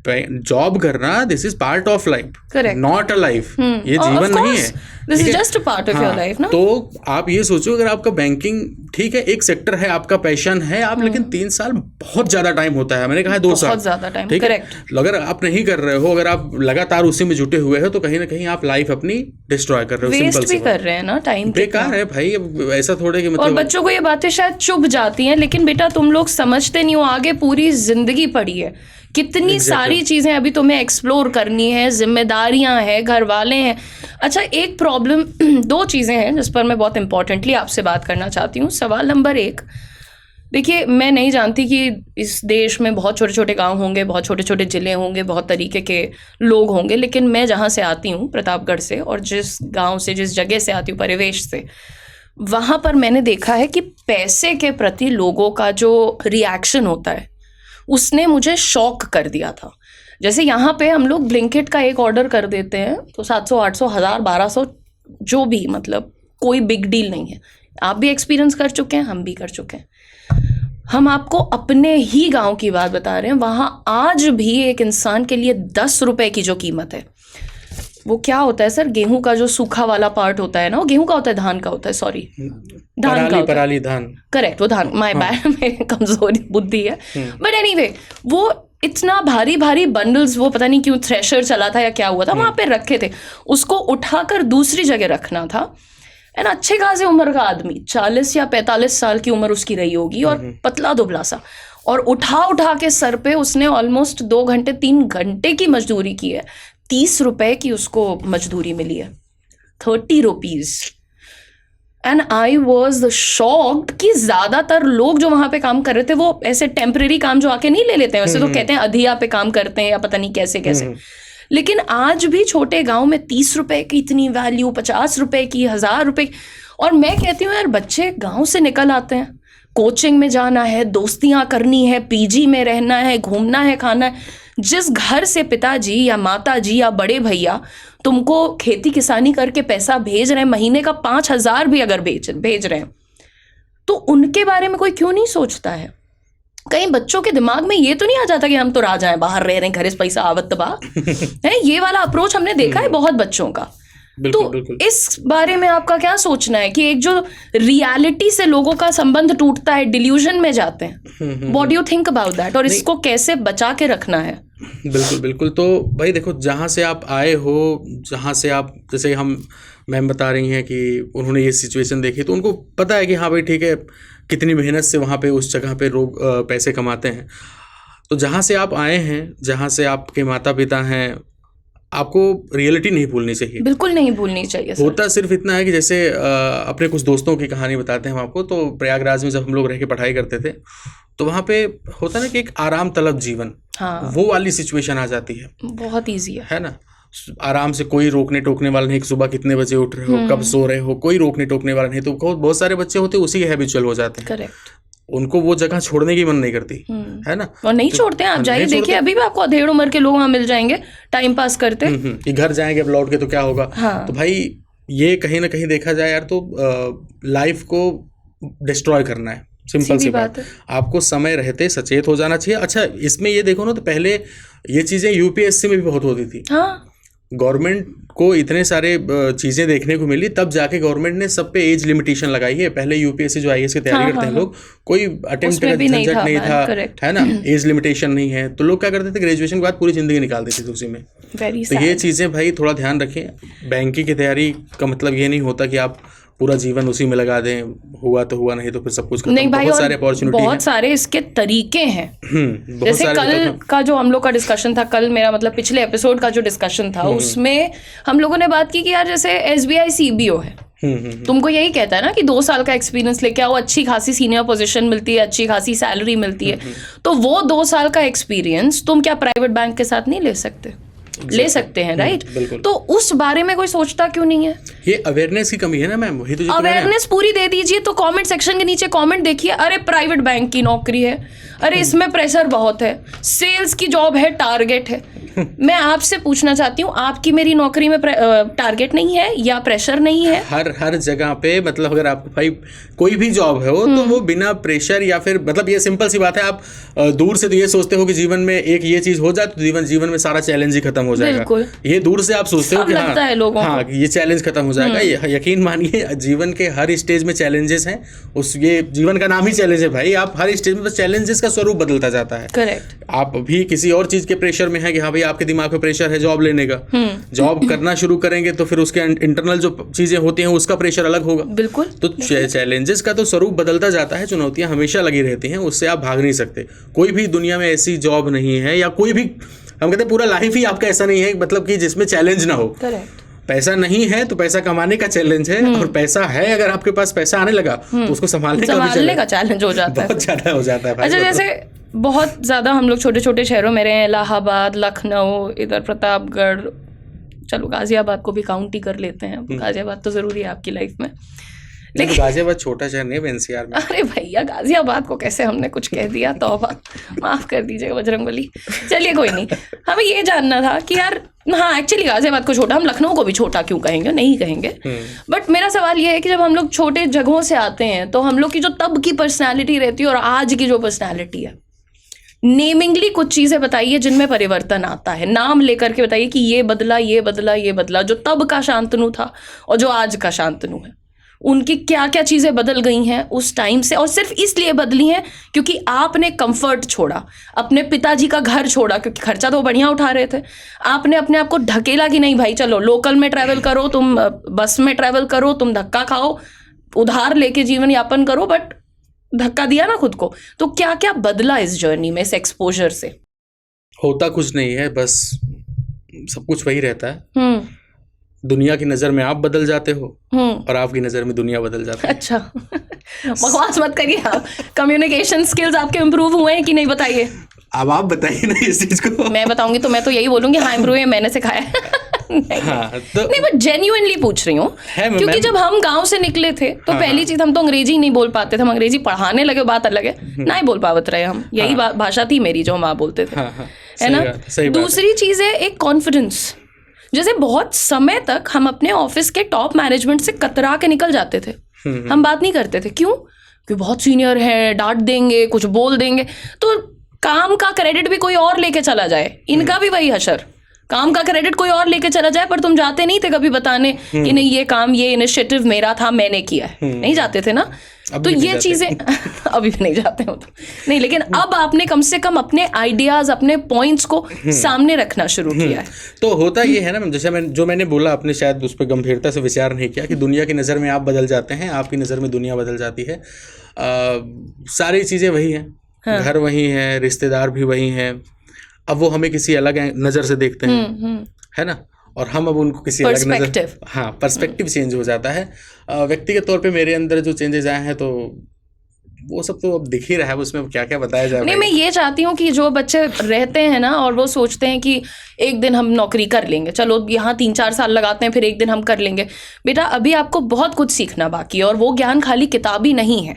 जॉब करना, this is part of life, not a life. ये जीवन नहीं है, this is just a part of your life ना। तो आप ये सोचो, अगर आपका बैंकिंग ठीक है, एक सेक्टर है, आपका पैशन है आप, लेकिन 3 साल बहुत ज्यादा टाइम होता है। मैंने कहा है 2 साल बहुत ज्यादा टाइम, ठीक है। अगर आप नहीं कर रहे हो, अगर आप लगातार उसी में जुटे हुए हो, तो कहीं ना कहीं आप लाइफ अपनी डिस्ट्रॉय कर रहे हो, वेस्ट भी कर रहे हैं ना टाइम, बेकार है भाई। अब ऐसा थोड़े कि मतलब, और बच्चों को ये बातें शायद चुभ जाती हैं, लेकिन बेटा तुम लोग समझते नहीं हो, आगे पूरी जिंदगी पड़ी है, कितनी सारी चीजें अभी तुम्हें एक्सप्लोर करनी है, जिम्मेदारियां हैं, घर वाले हैं। अच्छा, एक प्रॉब्लम 2 चीजें हैं जिस पर मैं बहुत इंपॉर्टेंटली आपसे बात करना चाहती हूँ। सवाल नंबर 1, देखिए मैं नहीं जानती कि इस देश में बहुत छोटे छोटे गांव होंगे, बहुत छोटे छोटे ज़िले होंगे, बहुत तरीके के लोग होंगे, लेकिन मैं जहाँ से आती हूँ प्रतापगढ़ से, और जिस गांव से, जिस जगह से आती हूँ, परिवेश से, वहाँ पर मैंने देखा है कि पैसे के प्रति लोगों का जो रिएक्शन होता है उसने मुझे शॉक कर दिया था। जैसे यहाँ पे हम लोग ब्लिंकिट का एक ऑर्डर कर देते हैं तो 700, 800, 1000, 1200, जो भी, मतलब कोई बिग डील नहीं है। आप भी एक्सपीरियंस कर चुके हैं, हम भी कर चुके हैं। हम आपको अपने ही गांव की बात बता रहे हैं। वहाँ आज भी एक इंसान के लिए 10 रुपए की जो कीमत है, वो क्या होता है सर, गेहूं का जो सूखा वाला पार्ट होता है ना, वो गेहूं का होता है, धान का होता है, सॉरी धान का, पराली धान, करेक्ट, वो धान, माय बैड, मेरी कमजोरी बुद्धि है। बट एनीवे, वो इतना भारी भारी बंडल्स, वो पता नहीं क्यों थ्रेशर चला था या क्या हुआ था, वहां पे रखे थे, उसको उठाकर दूसरी जगह रखना था। एंड अच्छे खासे उम्र का आदमी, 40 या 45 साल की उम्र उसकी रही होगी, और पतला दुबला सा, और उठा के सर पे उसने ऑलमोस्ट 2 घंटे 3 घंटे की मजदूरी की है। 30 रुपए की उसको मजदूरी मिली है, 30 rupees. And I was shocked कि ज्यादातर लोग जो वहां पे काम कर रहे थे वो ऐसे टेम्परेरी काम जो आके नहीं ले लेते हैं, वैसे तो कहते हैं अधिया पे काम करते हैं या पता नहीं कैसे कैसे, लेकिन आज भी छोटे गांव में 30 रुपए की इतनी वैल्यू, 50 रुपए की, 1000 रुपए की। और मैं कहती हूँ यार, बच्चे गांव से निकल आते हैं, कोचिंग में जाना है, दोस्तियां करनी है, पीजी में रहना है, घूमना है, खाना है। जिस घर से पिताजी या माताजी या बड़े भैया तुमको खेती किसानी करके पैसा भेज रहे हैं, महीने का 5000 भी अगर भेज रहे हैं, तो उनके बारे में कोई क्यों नहीं सोचता है? कहीं बच्चों के दिमाग में ये तो नहीं आ जाता कि हम तो राजा हैं, बाहर रह रहे हैं, घर से पैसा आवत बा है। ये वाला अप्रोच हमने देखा है बहुत बच्चों का। तो इस बारे में आपका क्या सोचना है कि एक जो रियलिटी से लोगों का संबंध टूटता है, डिल्यूजन में जाते हैं, what do you think about that, और इसको कैसे बचा के रखना है? बिल्कुल बिल्कुल। तो भाई देखो, जहाँ से आप आए हो, जहाँ से आप, जैसे मैम बता रही हैं कि उन्होंने ये सिचुएशन देखी, तो उनको पता है कि हाँ भाई ठीक है, कितनी मेहनत से वहाँ पे उस जगह पे लोग पैसे कमाते हैं। तो जहाँ से आप आए हैं, जहाँ से आपके माता पिता हैं, आपको रियलिटी नहीं भूलनी चाहिए, बिल्कुल नहीं भूलनी चाहिए। होता सिर्फ इतना है कि जैसे अपने कुछ दोस्तों की कहानी बताते हैं हम आपको। तो प्रयागराज में जब हम लोग रह के पढ़ाई करते थे, तो वहाँ पे होता ना कि एक आराम तलब जीवन, हाँ, वो वाली सिचुएशन आ जाती है, बहुत ईजी है ना। आराम से कोई रोकने टोकने वाला नहीं कि सुबह कितने बजे उठ रहे हो, कब सो रहे हो, कोई रोकने टोकने वाला नहीं। तो बहुत सारे बच्चे होते उसी के हैबिचुअल हो जाते हैं। करेक्ट। उनको वो जगह छोड़ने की मन नहीं करती, है ना, और नहीं छोड़ते हैं। आप जाइए, देखिए अभी भी आपको अधेड़ उम्र के लोग वहाँ मिल जाएंगे टाइम पास करते, कि घर जाएंगे अब लौट के तो क्या होगा। हाँ। तो भाई ये कहीं ना कहीं देखा जाए यार, तो लाइफ को डिस्ट्रॉय करना है, सिंपल सी बात है। आपको समय रहते सचेत हो जाना चाहिए। अच्छा, इसमें ये देखो ना, तो पहले ये चीजें यूपीएससी में भी बहुत होती थी। हाँ। गवर्नमेंट को इतने सारे चीज़ें देखने को मिली, तब जाके गवर्नमेंट ने सब पे एज लिमिटेशन लगाई है। पहले यूपीएससी जो आईएएस की तैयारी करते हैं लोग, कोई अटेम्प्ट का झंझट नहीं था, है ना, एज लिमिटेशन नहीं है, तो लोग क्या करते थे, ग्रेजुएशन के बाद पूरी जिंदगी निकाल देते थे उसी में। तो ये चीज़ें भाई थोड़ा ध्यान रखें। बैंकिंग की तैयारी का मतलब ये नहीं होता कि आप पूरा जीवन उसी में लगा दें, हुआ तो हुआ, नहीं तो फिर सब कुछ खत्म। नहीं भाई, बहुत सारे अपॉर्चुनिटी हैं, बहुत सारे इसके तरीके हैं। जैसे सारे कल का जो हम लोग का डिस्कशन था, कल मेरा मतलब पिछले एपिसोड का जो डिस्कशन था, उसमें हम लोगों ने बात की कि यार जैसे SBI CBO है, तुमको यही कहता है ना कि 2 साल का एक्सपीरियंस लेके आओ, अच्छी खासी सीनियर पोजीशन मिलती है, अच्छी खासी सैलरी मिलती है, तो वो 2 साल का एक्सपीरियंस तुम क्या प्राइवेट बैंक के साथ नहीं ले सकते? ले सकते हैं, राइट? तो उस बारे में कोई सोचता क्यों नहीं है? ये अवेयरनेस की कमी है ना मैम, वही तो अवेयरनेस पूरी दे दीजिए। तो कमेंट सेक्शन के नीचे कमेंट देखिए, अरे प्राइवेट बैंक की नौकरी है, अरे इसमें प्रेशर बहुत है, सेल्स की जॉब है, टारगेट है। मैं आपसे पूछना चाहती हूँ, आपकी मेरी नौकरी में टारगेट नहीं है या प्रेशर नहीं है? हर जगह पे, मतलब अगर आपको भाई कोई भी जॉब है हो तो वो बिना प्रेशर, या फिर मतलब ये सिंपल सी बात है, आप दूर से तो ये सोचते हो कि जीवन में एक ये चीज हो जाए तो जीवन में सारा चैलेंज ही खत्म हो जाएगा। ये दूर से आप सोचते हो कि हाँ ये चैलेंज खत्म हो जाएगा। यकीन मानिए जीवन के हर स्टेज में चैलेंजेस हैं। ये जीवन का नाम ही चैलेंज है भाई। आप हर स्टेज में बस चैलेंजेस का स्वरूप बदलता जाता है। करेक्ट। आप भी किसी और चीज के प्रेशर में है कि हाँ भाई आपके दिमाग पे प्रेशर है जॉब लेने का, जॉब करना शुरू करेंगे तो फिर उसके इंटरनल जो चीजें होती हैं उसका प्रेशर अलग होगा। बिल्कुल। तो चैलेंजेस का तो स्वरूप बदलता जाता है, चुनौतियां हमेशा लगी रहती हैं, उससे आप भाग नहीं सकते। कोई भी दुनिया में ऐसी जॉब नहीं है, या कोई भी, हम कहते हैं पूरा लाइफ ही आपका ऐसा नहीं है मतलब कि जिसमें चैलेंज ना हो। करेक्ट। पैसा नहीं है तो पैसा कमाने का चैलेंज है, और पैसा है, अगर आपके पास पैसा आने लगा तो उसको संभालने का चैलेंज हो जाता है, बहुत ज्यादा हो जाता है भाई। अच्छा, जैसे बहुत ज़्यादा हम लोग छोटे छोटे शहरों में रहे, इलाहाबाद, लखनऊ, इधर प्रतापगढ़, चलो गाजियाबाद को भी काउंट ही कर लेते हैं, गाजियाबाद तो ज़रूरी है आपकी लाइफ में, लेकिन गाजियाबाद छोटा शहर नहीं है NCR में। अरे भैया, गाजियाबाद को कैसे हमने कुछ कह दिया, तौबा, माफ़ कर दीजिएगा बजरंगबली। चलिए कोई नहीं, हमें ये जानना था कि यार हाँ एक्चुअली गाजियाबाद को छोटा, हम लखनऊ को भी छोटा क्यों कहेंगे, नहीं कहेंगे, बट मेरा सवाल ये है कि जब हम लोग छोटे जगहों से आते हैं तो हम लोग की जो तब की पर्सनैलिटी रहती है और आज की जो पर्सनैलिटी है, नेमिंगली कुछ चीज़ें बताइए जिनमें परिवर्तन आता है, नाम लेकर के बताइए कि ये बदला, ये बदला, ये बदला। जो तब का शांतनु था और जो आज का शांतनु है, उनकी क्या क्या चीज़ें बदल गई हैं उस टाइम से, और सिर्फ इसलिए बदली हैं क्योंकि आपने कंफर्ट छोड़ा, अपने पिताजी का घर छोड़ा, क्योंकि खर्चा तो बढ़िया उठा रहे थे, आपने अपने आप को ढकेला कि नहीं भाई चलो लोकल में ट्रैवल करो, तुम बस में ट्रैवल करो, तुम धक्का खाओ, उधार लेके जीवन यापन करो, बट धक्का दिया ना खुद को। तो क्या क्या बदला इस जर्नी में, इस एक्सपोजर से? होता कुछ नहीं है, बस सब कुछ वही रहता है। दुनिया की नज़र में आप बदल जाते हो और आपकी नज़र में दुनिया बदल जाती है। अच्छा बकवास मत करिए आप। कम्युनिकेशन स्किल्स आपके इम्प्रूव हुए हैं कि नहीं, बताइए। अब आप बताइए ना इस चीज को। मैं बताऊंगी तो मैं तो यही बोलूंगी हाँ इम्प्रूव है, मैंने सिखाया नहीं, हाँ, तो नहीं मैं जेन्युइनली पूछ रही हूँ, क्योंकि जब हम गांव से निकले थे तो पहली चीज हम तो अंग्रेजी नहीं बोल पाते थे, हम अंग्रेजी पढ़ाने लगे बात अलग है, ना ही बोल पावत रहे हम, यही भाषा थी मेरी जो हम आप बोलते थे, है ना। दूसरी चीज है एक कॉन्फिडेंस, जैसे बहुत समय तक हम अपने ऑफिस के टॉप मैनेजमेंट से कतरा के निकल जाते थे, हम बात नहीं करते थे, क्यों? क्योंकि बहुत सीनियर है, डांट देंगे, कुछ बोल देंगे, तो काम का क्रेडिट भी कोई और लेके चला जाए, इनका भी वही हशर, काम का क्रेडिट कोई और लेके चला जाए, पर तुम जाते नहीं थे कभी बताने कि नहीं ये काम, ये इनिशिएटिव मेरा था, मैंने किया है, नहीं जाते थे ना। तो ये चीजें अभी भी नहीं जाते हो तो नहीं, लेकिन अब आपने कम से कम अपने आइडियाज, अपने पॉइंट्स को सामने रखना शुरू किया है। तो होता ये है ना, जैसे मैंने बोला, आपने शायद उस पर गंभीरता से विचार नहीं किया कि दुनिया की नज़र में आप बदल जाते हैं, आपकी नज़र में दुनिया बदल जाती है। सारी चीज़ें वही हैं, घर वही है, रिश्तेदार भी वही हैं, अब वो हमें किसी अलग नज़र से देखते हैं, है ना, और हम अब उनको किसी अलग नज़र, हाँ पर्सपेक्टिव चेंज हो जाता है। व्यक्तिगत तौर पे मेरे अंदर जो चेंजेस आए हैं तो वो सब तो अब दिख ही रहा है, उसमें क्या क्या बताया जाए। नहीं, मैं ये चाहती हूँ कि जो बच्चे रहते हैं ना और वो सोचते हैं कि एक दिन हम नौकरी कर लेंगे, चलो यहाँ 3-4 साल लगाते हैं, फिर एक दिन हम कर लेंगे, बेटा अभी आपको बहुत कुछ सीखना बाकी है, और वो ज्ञान खाली किताबी नहीं है।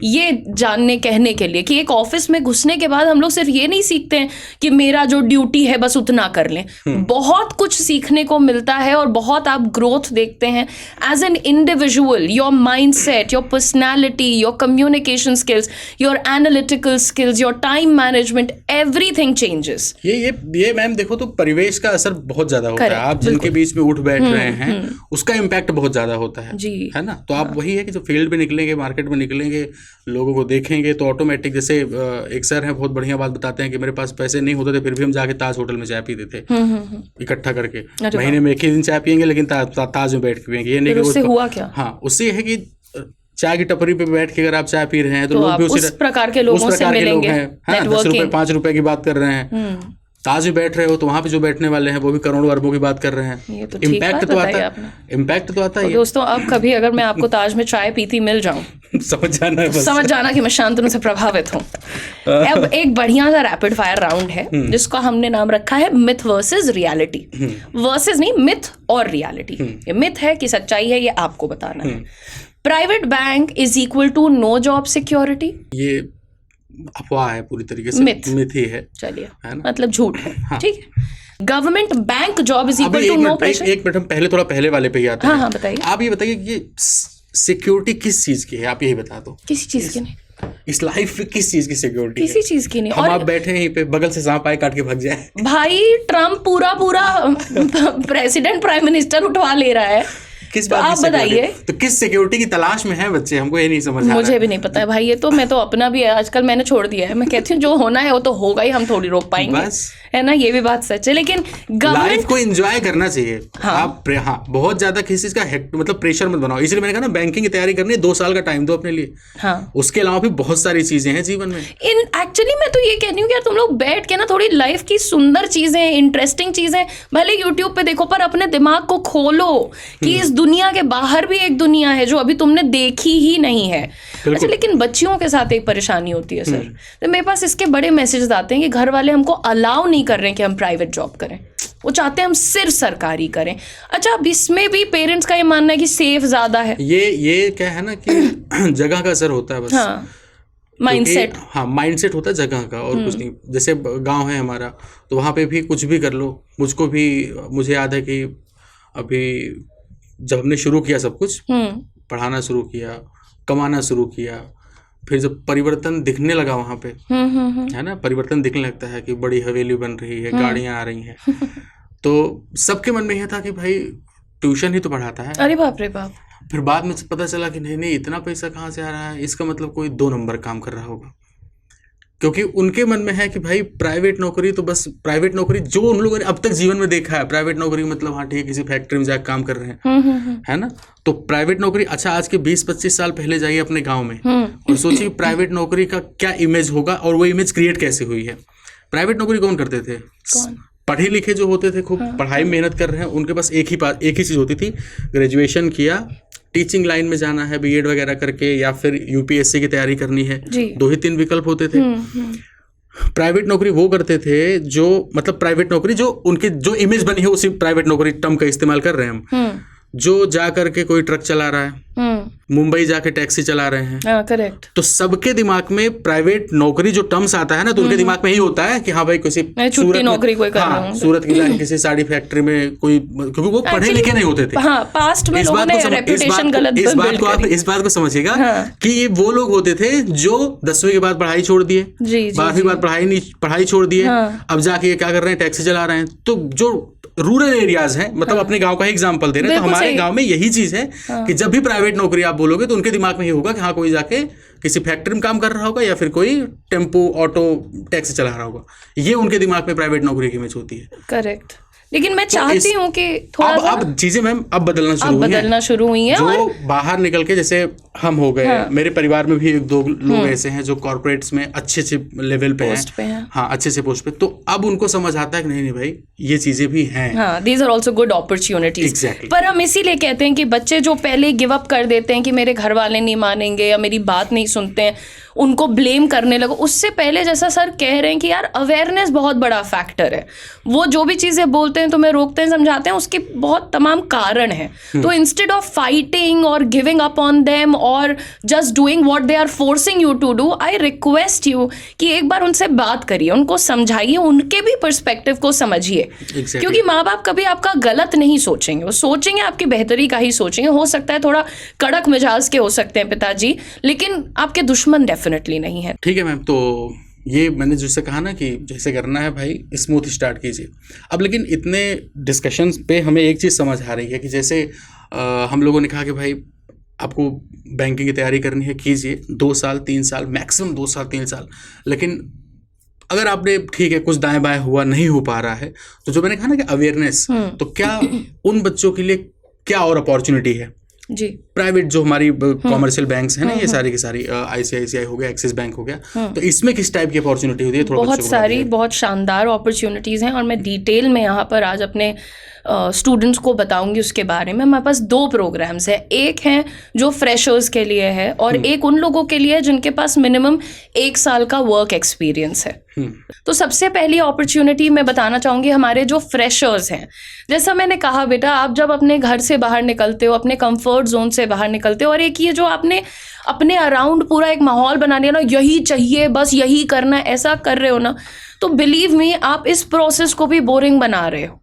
ये जानने कहने के लिए कि एक ऑफिस में घुसने के बाद हम लोग सिर्फ ये नहीं सीखते हैं कि मेरा जो ड्यूटी है बस उतना कर लें, बहुत कुछ सीखने को मिलता है, और बहुत आप ग्रोथ देखते हैं as an individual, your mindset, your personality, your communication communication skills, your analytical skills, your time management, everything changes. ये मैम देखो तो परिवेश का असर बहुत ज्यादा होता है। आप जिनके बीच में उठ बैठ रहे हैं उसका इम्पैक्ट बहुत ज्यादा होता है जी, है ना। तो आप वही है कि जो फील्ड में निकलेंगे, मार्केट में निकलेंगे, लोगों को देखेंगे तो ऑटोमेटिक, जैसे एक सर हैं बहुत बढ़िया बात बताते हैं कि मेरे पास पैसे नहीं होते थे फिर भी हम जाके ताज होटल में चाय पीते थे इकट्ठा करके, महीने में एक ही दिन चाय पियेंगे लेकिन ताज में बैठ के पियेंगे। ये नहीं कि उससे हुआ क्या? हाँ, उससे है कि चाय की टपरी पे बैठ के अगर आप चाय पी रहे हैं तो लोग भी उस प्रकार के लोगों से मिलेंगे, 10 रुपए 5 रुपए की बात कर रहे हैं। ताज में बैठ रहे हो तो वहां पे जो बैठने वाले हैं वो भी करोड़ों अरबों की बात कर रहे हैं। ये तो इम्पैक्ट तो आता है, इम्पैक्ट तो आता है। दोस्तों अब कभी अगर मैं आपको ताज में चाय पीती मिल जाऊं समझ जाना कि मैं शांतनु से प्रभावित हूँ। अब एक बढ़िया सा रैपिड फायर राउंड है जिसका हमने नाम रखा है मिथ वर्सेस रियलिटी। वर्सेस नहीं, मिथ और रियलिटी। ये मिथ है कि सच्चाई है, ये आपको बताना है। Private bank is equal to no job security. ये अफवाह है, पूरी तरीके से मिथ ही है। चलिए, मतलब झूठ है। हाँ। ठीक है। Government bank job is equal to no pressure. एक मिनट, हम पहले थोड़ा पहले वाले पे ही आते हैं। हाँ, बताइए। आप ये बताइए कि सिक्योरिटी किस चीज की है, आप यही बता दो। किसी चीज की नहीं, इस लाइफ में किस चीज की सिक्योरिटी है? किसी चीज की नहीं। हम आप बैठे हैं यहीं पे, बगल से सांप आए काट के भाग जाए। भाई ट्रम्प पूरा प्रेसिडेंट प्राइम मिनिस्टर उठवा ले रहा है। किस तो आप बताइए, तो किस सिक्योरिटी की तलाश में है बच्चे? हमको ये नहीं समझ आ रहा है। मुझे भी नहीं पता है भाई। ये तो मैं तो अपना भी आजकल मैंने छोड़ दिया है। मैं कहती हूँ जो होना है वो तो होगा ही, हम थोड़ी रोक पाएंगे, है ना। ये भी बात सच है, लेकिन लाइफ को एंजॉय करना चाहिए। हाँ। आप बहुत ज्यादा किसी चीज का मतलब प्रेशर मत बनाओ। इसलिए मैंने कहा ना, बैंकिंग की तैयारी करनी है, 2 साल का टाइम दो अपने लिए। हाँ। उसके अलावा भी बहुत सारी चीजें हैं जीवन में। एक्चुअली मैं तो ये कह रही हूँ कि यार तुम लोग बैठ के ना थोड़ी लाइफ की सुंदर चीजें, इंटरेस्टिंग चीजें भले यूट्यूब पे देखो, पर अपने दिमाग को खोलो कि इस दुनिया के बाहर भी एक दुनिया है जो अभी तुमने देखी ही नहीं है। अच्छा, लेकिन बच्चियों के साथ एक परेशानी होती है सर। तो मेरे पास इसके बड़े मैसेजेस आते हैं कि घर वाले हमको अलाउ नहीं कर रहे हैं कि हम प्राइवेट जॉब करें, वो चाहते हैं हम सिर्फ सरकारी करें। अच्छा, अब इसमें भी पेरेंट्स का ये मानना है कि सेफ ज्यादा है। ये क्या है ना कि जगह का असर होता है बस। हाँ, माइंडसेट। हाँ, माइंडसेट होता है जगह का, और कुछ नहीं। जैसे गांव है हमारा, तो वहाँ पे भी कुछ भी कर लो। मुझे याद है कि अभी जब हमने शुरू किया सब कुछ, पढ़ाना शुरू किया, कमाना शुरू किया, फिर जब परिवर्तन दिखने लगा वहाँ पे, है ना, परिवर्तन दिखने लगता है कि बड़ी हवेली बन रही है, गाड़ियाँ आ रही हैं, तो सबके मन में यह था कि भाई ट्यूशन ही तो पढ़ाता है। अरे बाप रे बाप। फिर बाद में पता चला कि नहीं, इतना पैसा कहाँ से आ रहा है, इसका मतलब कोई 2 नंबर काम कर रहा होगा। क्योंकि उनके मन में है कि भाई प्राइवेट नौकरी तो बस प्राइवेट नौकरी, जो उन लोगों ने अब तक जीवन में देखा है, प्राइवेट नौकरी मतलब हाँ ठीक है, किसी फैक्ट्री में जाकर काम कर रहे हैं, है ना। तो प्राइवेट नौकरी, अच्छा आज के 20-25 साल पहले जाइए अपने गांव में और सोचिए प्राइवेट नौकरी का क्या इमेज होगा और वो इमेज क्रिएट कैसे हुई है। प्राइवेट नौकरी कौन करते थे? पढ़े लिखे जो होते थे, खूब पढ़ाई मेहनत कर रहे हैं, उनके पास एक ही चीज होती थी, ग्रेजुएशन किया, टीचिंग लाइन में जाना है, बीएड वगैरह करके, या फिर यूपीएससी की तैयारी करनी है। 2 ही 3 विकल्प होते थे। प्राइवेट नौकरी वो करते थे जो, मतलब प्राइवेट नौकरी जो उनकी जो इमेज बनी है उसी प्राइवेट नौकरी टर्म का इस्तेमाल कर रहे हैं हम। जो जा करके कोई ट्रक चला रहा है, मुंबई जाके टैक्सी चला रहे हैं, करेक्ट। तो सबके दिमाग में प्राइवेट नौकरी जो टर्म्स आता है ना, तो उनके दिमाग में यही होता है कि हाँ भाई किसी छुट्टी नौकरी कोई कर रहा हूं, सूरत की किसी साड़ी फैक्ट्री में कोई, क्योंकि वो पढ़े लिखे नहीं होते थे। हाँ, पास्ट में लोगों ने रेपुटेशन गलत बिल्ड करी। इस बात को समझिएगा कि ये वो लोग होते थे जो 10वीं के बाद पढ़ाई छोड़ दिए, 12वीं के बाद पढ़ाई छोड़ दिए, अब जाके ये क्या कर रहे हैं, टैक्सी चला रहे हैं। तो जो रूरल एरियाज हैं, मतलब अपने गांव का ही एग्जांपल दे रहे हैं, तो हमारे गांव में यही चीज है कि जब भी प्राइवेट नौकरी आप बोलोगे तो उनके दिमाग में ये होगा कि हाँ कोई जाके किसी फैक्ट्री में काम कर रहा होगा या फिर कोई टेम्पो ऑटो टैक्सी चला रहा होगा। ये उनके दिमाग में प्राइवेट नौकरी की इमेज होती है। करेक्ट। लेकिन मैं चाहती हूँ कि थोड़ा अब चीजें मैम अब बदलना शुरू हुई हैं। जो बाहर निकल के, जैसे हम हो गए, मेरे परिवार में भी 1-2 लोग ऐसे हैं जो कॉर्पोरेट्स में अच्छे लेवल पे हैं, हाँ अच्छे से पोस्ट पे, तो अब उनको समझ आता है कि नहीं भाई ये चीजें भी हैं। हाँ, these are also good opportunities। Exactly। पर हम इसीलिए कहते हैं कि बच्चे जो पहले गिव अप कर देते हैं कि मेरे घर वाले नहीं मानेंगे या मेरी बात नहीं सुनते हैं, उनको ब्लेम करने लगो। उससे पहले जैसा सर कह रहे हैं कि यार अवेयरनेस बहुत बड़ा फैक्टर है। वो जो भी चीज़ें बोलते हैं, तुम्हें रोकते हैं, समझाते हैं, उसके बहुत तमाम कारण हैं। तो इंस्टेड ऑफ फाइटिंग और गिविंग अप ऑन देम और just doing what they are forcing you to do, I request you कि एक बार उनसे बात करिए, उनको समझाइए, उनके भी पर्सपेक्टिव को समझिए। क्योंकि माँ बाप कभी आपका गलत नहीं सोचेंगे, वो सोचेंगे आपकी बेहतरी का ही सोचेंगे। हो सकता है थोड़ा कड़क मिजाज के हो सकते हैं पिताजी, लेकिन आपके दुश्मन डेफिनेटली नहीं है। ठीक है मैम, तो ये मैंने जैसे कहा ना कि जैसे करना है भाई स्मूथ स्टार्ट कीजिए। अब लेकिन इतने डिस्कशंस पे हमें एक चीज़ समझ आ रही है कि जैसे हम लोगों ने कहा कि भाई आपको बैंकिंग की तैयारी करनी है, कीजिए 2 साल 3 साल, मैक्सिमम 2 साल 3 साल। लेकिन अगर आपने ठीक है कुछ दाएं बाएं हुआ, नहीं हो पा रहा है, तो जो मैंने कहा ना कि अवेयरनेस, तो क्या उन बच्चों के लिए क्या और अपॉर्चुनिटी है जी? प्राइवेट जो हमारी कॉमर्शियल बैंक्स हैं ना, ये सारी की सारी आईसीआईसीआई हो गया, एक्सिस बैंक हो गया, तो इसमें किस टाइप की अपॉर्चुनिटी होती है? थोड़ा बहुत सारी, बहुत शानदार अपॉर्चुनिटीज़ हैं और मैं डिटेल में यहाँ पर आज अपने स्टूडेंट्स को बताऊंगी उसके बारे में। हमारे पास 2 प्रोग्राम्स हैं, एक है जो फ्रेशर्स के लिए है और एक उन लोगों के लिए जिनके पास मिनिमम 1 साल का वर्क एक्सपीरियंस है। तो सबसे पहली अपॉर्चुनिटी मैं बताना चाहूँगी हमारे जो फ्रेशर्स हैं। जैसा मैंने कहा बेटा, आप जब अपने घर से बाहर निकलते हो, अपने कंफर्ट जोन से बाहर निकलते हो, और एक ये जो आपने अपने अराउंड पूरा एक माहौल बना लिया ना, यही चाहिए बस यही करना, ऐसा कर रहे हो ना, तो बिलीव मी आप इस प्रोसेस को भी बोरिंग बना रहे हो।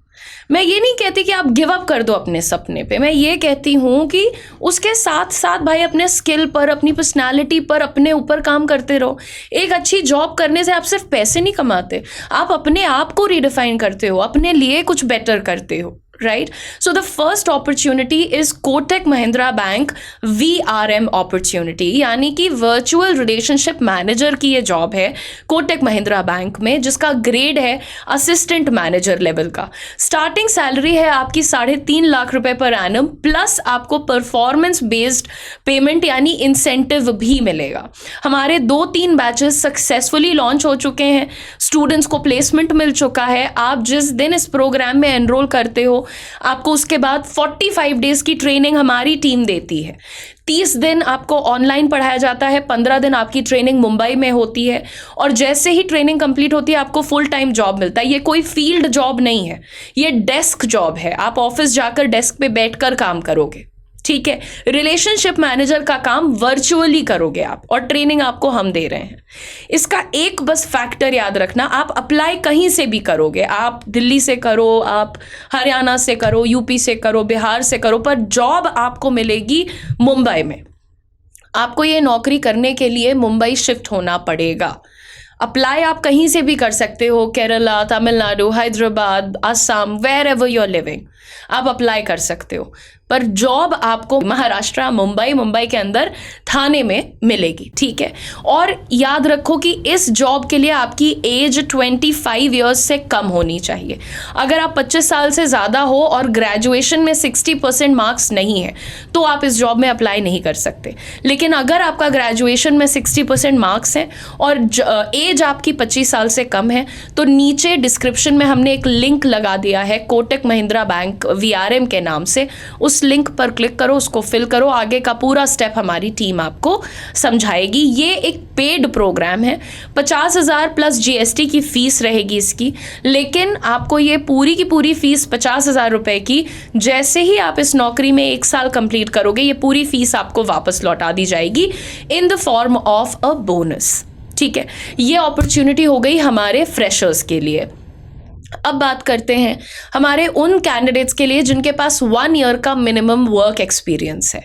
मैं ये नहीं कहती कि आप गिव अप कर दो अपने सपने पे, मैं ये कहती हूँ कि उसके साथ साथ भाई अपने स्किल पर, अपनी पर्सनालिटी पर, अपने ऊपर काम करते रहो। एक अच्छी जॉब करने से आप सिर्फ पैसे नहीं कमाते, आप अपने आप को रिडिफाइन करते हो, अपने लिए कुछ बेटर करते हो, right? So the first opportunity is Kotak Mahindra Bank VRM opportunity, यानी कि वर्चुअल रिलेशनशिप मैनेजर की ये जॉब है कोटक महिंद्रा बैंक में, जिसका ग्रेड है असिस्टेंट मैनेजर लेवल का। स्टार्टिंग सैलरी है आपकी 3.5 लाख रुपए पर एनम, प्लस आपको परफॉर्मेंस बेस्ड पेमेंट यानी इंसेंटिव भी मिलेगा। हमारे 2-3 बैचेस सक्सेसफुली लॉन्च हो चुके हैं, स्टूडेंट्स को प्लेसमेंट मिल चुका है। आप जिस दिन इस प्रोग्राम में एनरोल करते हो, आपको उसके बाद 45 डेज की ट्रेनिंग हमारी टीम देती है। 30 दिन आपको ऑनलाइन पढ़ाया जाता है, 15 दिन आपकी ट्रेनिंग मुंबई में होती है, और जैसे ही ट्रेनिंग कंप्लीट होती है आपको फुल टाइम जॉब मिलता है। ये कोई फील्ड जॉब नहीं है, ये डेस्क जॉब है। आप ऑफिस जाकर डेस्क पे बैठकर काम करोगे, ठीक है। रिलेशनशिप मैनेजर का काम वर्चुअली करोगे आप, और ट्रेनिंग आपको हम दे रहे हैं। इसका एक बस फैक्टर याद रखना, आप अप्लाई कहीं से भी करोगे, आप दिल्ली से करो, आप हरियाणा से करो, यूपी से करो, बिहार से करो, पर जॉब आपको मिलेगी मुंबई में। आपको ये नौकरी करने के लिए मुंबई शिफ्ट होना पड़ेगा। अप्लाई आप कहीं से भी कर सकते हो, Kerala, Tamil Nadu, Hyderabad, Assam, wherever you are living, आप अप्लाई कर सकते हो, पर जॉब आपको महाराष्ट्र, मुंबई के अंदर थाने में मिलेगी, ठीक है। और याद रखो कि इस जॉब के लिए आपकी एज 25 ईयर्स से कम होनी चाहिए। अगर आप 25 साल से ज़्यादा हो और ग्रेजुएशन में 60% मार्क्स नहीं है तो आप इस जॉब में अप्लाई नहीं कर सकते। लेकिन अगर आपका ग्रेजुएशन में 60% मार्क्स हैं और एज आपकी 25 साल से कम है, तो नीचे डिस्क्रिप्शन में हमने एक लिंक लगा दिया है कोटक महिंद्रा बैंक VRM के नाम से, उस लिंक पर क्लिक करो, उसको फिल करो, आगे का पूरा स्टेप हमारी टीम आपको समझाएगी। ये एक पेड प्रोग्राम है, 50,000 प्लस GST की फीस रहेगी इसकी, लेकिन आपको ये पूरी की पूरी फीस 50,000 रुपए की, जैसे ही आप इस नौकरी में 1 साल कंप्लीट करोगे, ये पूरी फीस आपको वापस लौटा दी जाएगी in the form of a bonus, ठीक है। ये अपॉर्चुनिटी हो गई हमारे फ्रेशर्स के लिए। अब बात करते हैं हमारे उन कैंडिडेट्स के लिए जिनके पास 1 ईयर का मिनिमम वर्क एक्सपीरियंस है।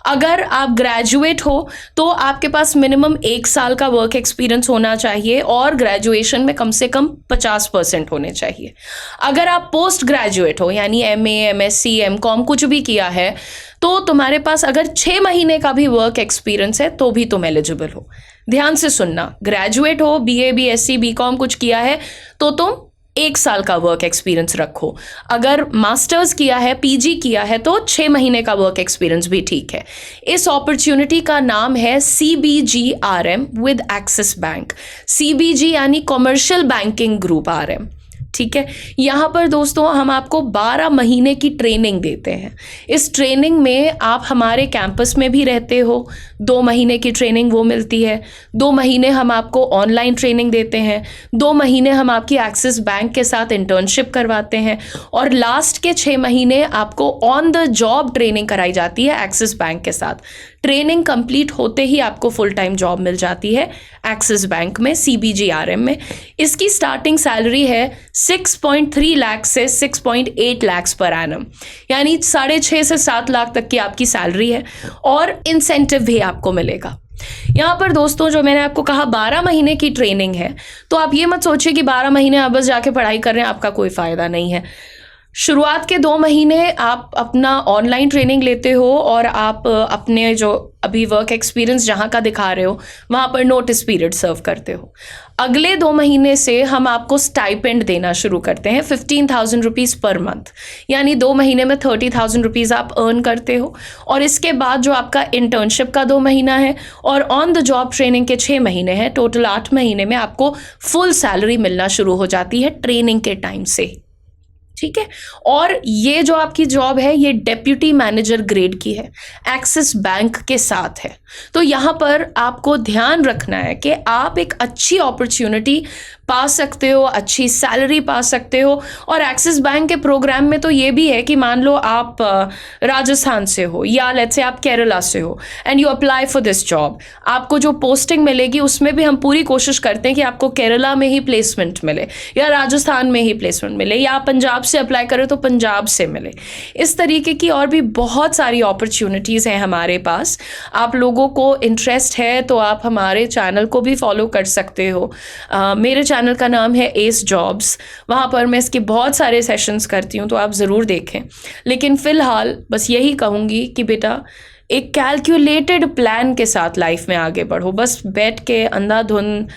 अगर आप ग्रेजुएट हो तो आपके पास मिनिमम 1 साल का वर्क एक्सपीरियंस होना चाहिए और ग्रेजुएशन में कम से कम 50% होने चाहिए। अगर आप पोस्ट ग्रेजुएट हो यानी MA, MSc, MCom कुछ भी किया है, तो तुम्हारे पास अगर 6 महीने का भी वर्क एक्सपीरियंस है तो भी तुम एलिजिबल हो। ध्यान से सुनना, ग्रेजुएट हो, BA, BSc, BCom कुछ किया है तो तुम 1 साल का वर्क एक्सपीरियंस रखो। अगर मास्टर्स किया है, PG किया है, तो 6 महीने का वर्क एक्सपीरियंस भी ठीक है। इस अपॉर्चुनिटी का नाम है CBG-RM with axis bank. CBG यानी कॉमर्शियल बैंकिंग ग्रुप RM, ठीक है। यहाँ पर दोस्तों हम आपको 12 महीने की ट्रेनिंग देते हैं। इस ट्रेनिंग में आप हमारे कैंपस में भी रहते हो, 2 महीने की ट्रेनिंग वो मिलती है, 2 महीने हम आपको ऑनलाइन ट्रेनिंग देते हैं, 2 महीने हम आपकी एक्सिस बैंक के साथ इंटर्नशिप करवाते हैं, और लास्ट के 6 महीने आपको ऑन द जॉब ट्रेनिंग कराई जाती है एक्सिस बैंक के साथ। ट्रेनिंग कंप्लीट होते ही आपको फुल टाइम जॉब मिल जाती है एक्सिस बैंक में, CBG-RM में। इसकी स्टार्टिंग सैलरी है 6.3 लाख से 6.8 लाख पर एनम, यानी 6.5 से 7 लाख तक की आपकी सैलरी है, और इंसेंटिव भी आपको मिलेगा। यहाँ पर दोस्तों, जो मैंने आपको कहा 12 महीने की ट्रेनिंग है, तो आप ये मत सोचिए कि 12 महीने आप बस जाके पढ़ाई कर रहे हैं, आपका कोई फ़ायदा नहीं है। शुरुआत के 2 महीने आप अपना ऑनलाइन ट्रेनिंग लेते हो और आप अपने जो अभी वर्क एक्सपीरियंस जहाँ का दिखा रहे हो वहाँ पर नोटिस पीरियड सर्व करते हो। अगले 2 महीने से हम आपको स्टाइपेंड देना शुरू करते हैं 15,000 रुपीज़ पर मंथ, यानी 2 महीने में 30,000 रुपीज़ आप अर्न करते हो। और इसके बाद जो आपका इंटर्नशिप का 2 महीना है और ऑन द जॉब ट्रेनिंग के 6 महीने हैं, टोटल 8 महीने में आपको फुल सैलरी मिलना शुरू हो जाती है ट्रेनिंग के टाइम से। ठीक है। और ये जो आपकी जॉब है ये डेप्यूटी मैनेजर ग्रेड की है, एक्सिस बैंक के साथ है। तो यहाँ पर आपको ध्यान रखना है कि आप एक अच्छी अपॉर्चुनिटी पा सकते हो, अच्छी सैलरी पा सकते हो। और एक्सिस बैंक के प्रोग्राम में तो ये भी है कि मान लो आप राजस्थान से हो या लेट्स से आप केरला से हो and you apply for this job, आपको जो पोस्टिंग मिलेगी उसमें भी हम पूरी कोशिश करते हैं कि आपको केरला में ही प्लेसमेंट मिले या राजस्थान में ही प्लेसमेंट मिले, या आप पंजाब से अप्लाई करें तो पंजाब से मिले। इस तरीके की और भी बहुत सारी अपॉर्चुनिटीज़ हैं हमारे पास। आप लोगों को इंटरेस्ट है तो आप हमारे चैनल को भी फॉलो कर सकते हो। मेरे चैनल का नाम है एस जॉब्स, वहाँ पर मैं इसके बहुत सारे सेशंस करती हूँ, तो आप ज़रूर देखें। लेकिन फ़िलहाल बस यही कहूँगी कि बेटा एक कैलकुलेटेड प्लान के साथ लाइफ में आगे बढ़ो। बस बैठ के अंधाधुंध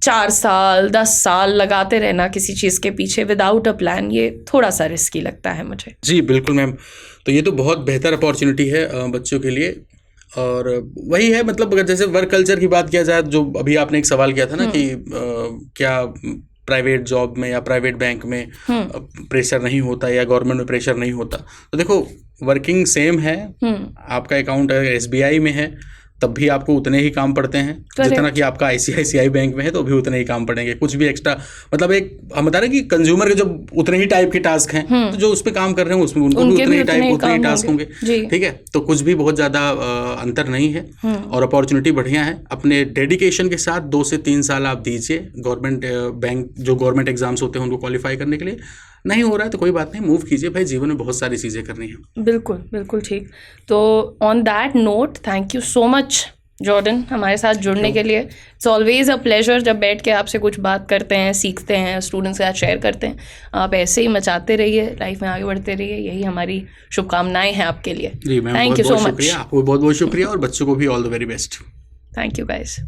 4 साल 10 साल लगाते रहना किसी चीज़ के पीछे विदाउट अ प्लान, ये थोड़ा सा रिस्की लगता है मुझे। जी बिल्कुल मैम, तो ये तो बहुत बेहतर अपॉर्चुनिटी है बच्चों के लिए। और वही है, मतलब अगर जैसे वर्क कल्चर की बात किया जाए, जो अभी आपने एक सवाल किया था ना कि क्या प्राइवेट जॉब में या प्राइवेट बैंक में प्रेशर नहीं होता या गवर्नमेंट में प्रेशर नहीं होता, तो देखो वर्किंग सेम है। आपका अकाउंट अगर SBI में है तब भी आपको उतने ही काम पड़ते हैं जितना कि आपका ICICI बैंक में है तो भी उतने ही काम पड़ेंगे। कुछ भी एक्स्ट्रा, मतलब एक हम बता रहे हैं कि कंज्यूमर के जब उतने ही टाइप के टास्क हैं तो जो उस पर काम कर रहे हैं उसमें उनको भी उतने ही टास्क होंगे। ठीक है, तो कुछ भी बहुत ज़्यादा अंतर नहीं है और अपॉर्चुनिटी बढ़िया है। अपने डेडिकेशन के साथ 2 से 3 साल आप दीजिए गवर्नमेंट बैंक, जो गवर्नमेंट एग्जाम्स होते हैं उनको क्वालिफाई करने के लिए। नहीं हो रहा है तो कोई बात नहीं, मूव कीजिए भाई, जीवन में बहुत सारी चीज़ें करनी है। बिल्कुल बिल्कुल ठीक। तो on that note, thank you so much Jordan हमारे साथ जुड़ने के लिए। इट्स ऑलवेज अ प्लेजर जब बैठ के आपसे कुछ बात करते हैं, सीखते हैं, स्टूडेंट्स के साथ शेयर करते हैं। आप ऐसे ही मचाते रहिए, लाइफ में आगे बढ़ते रहिए, यही हमारी शुभकामनाएं हैं आपके लिए। जी ma'am, thank you so much. आपको बहुत बहुत शुक्रिया और बच्चों को भी all the very best. Thank you guys.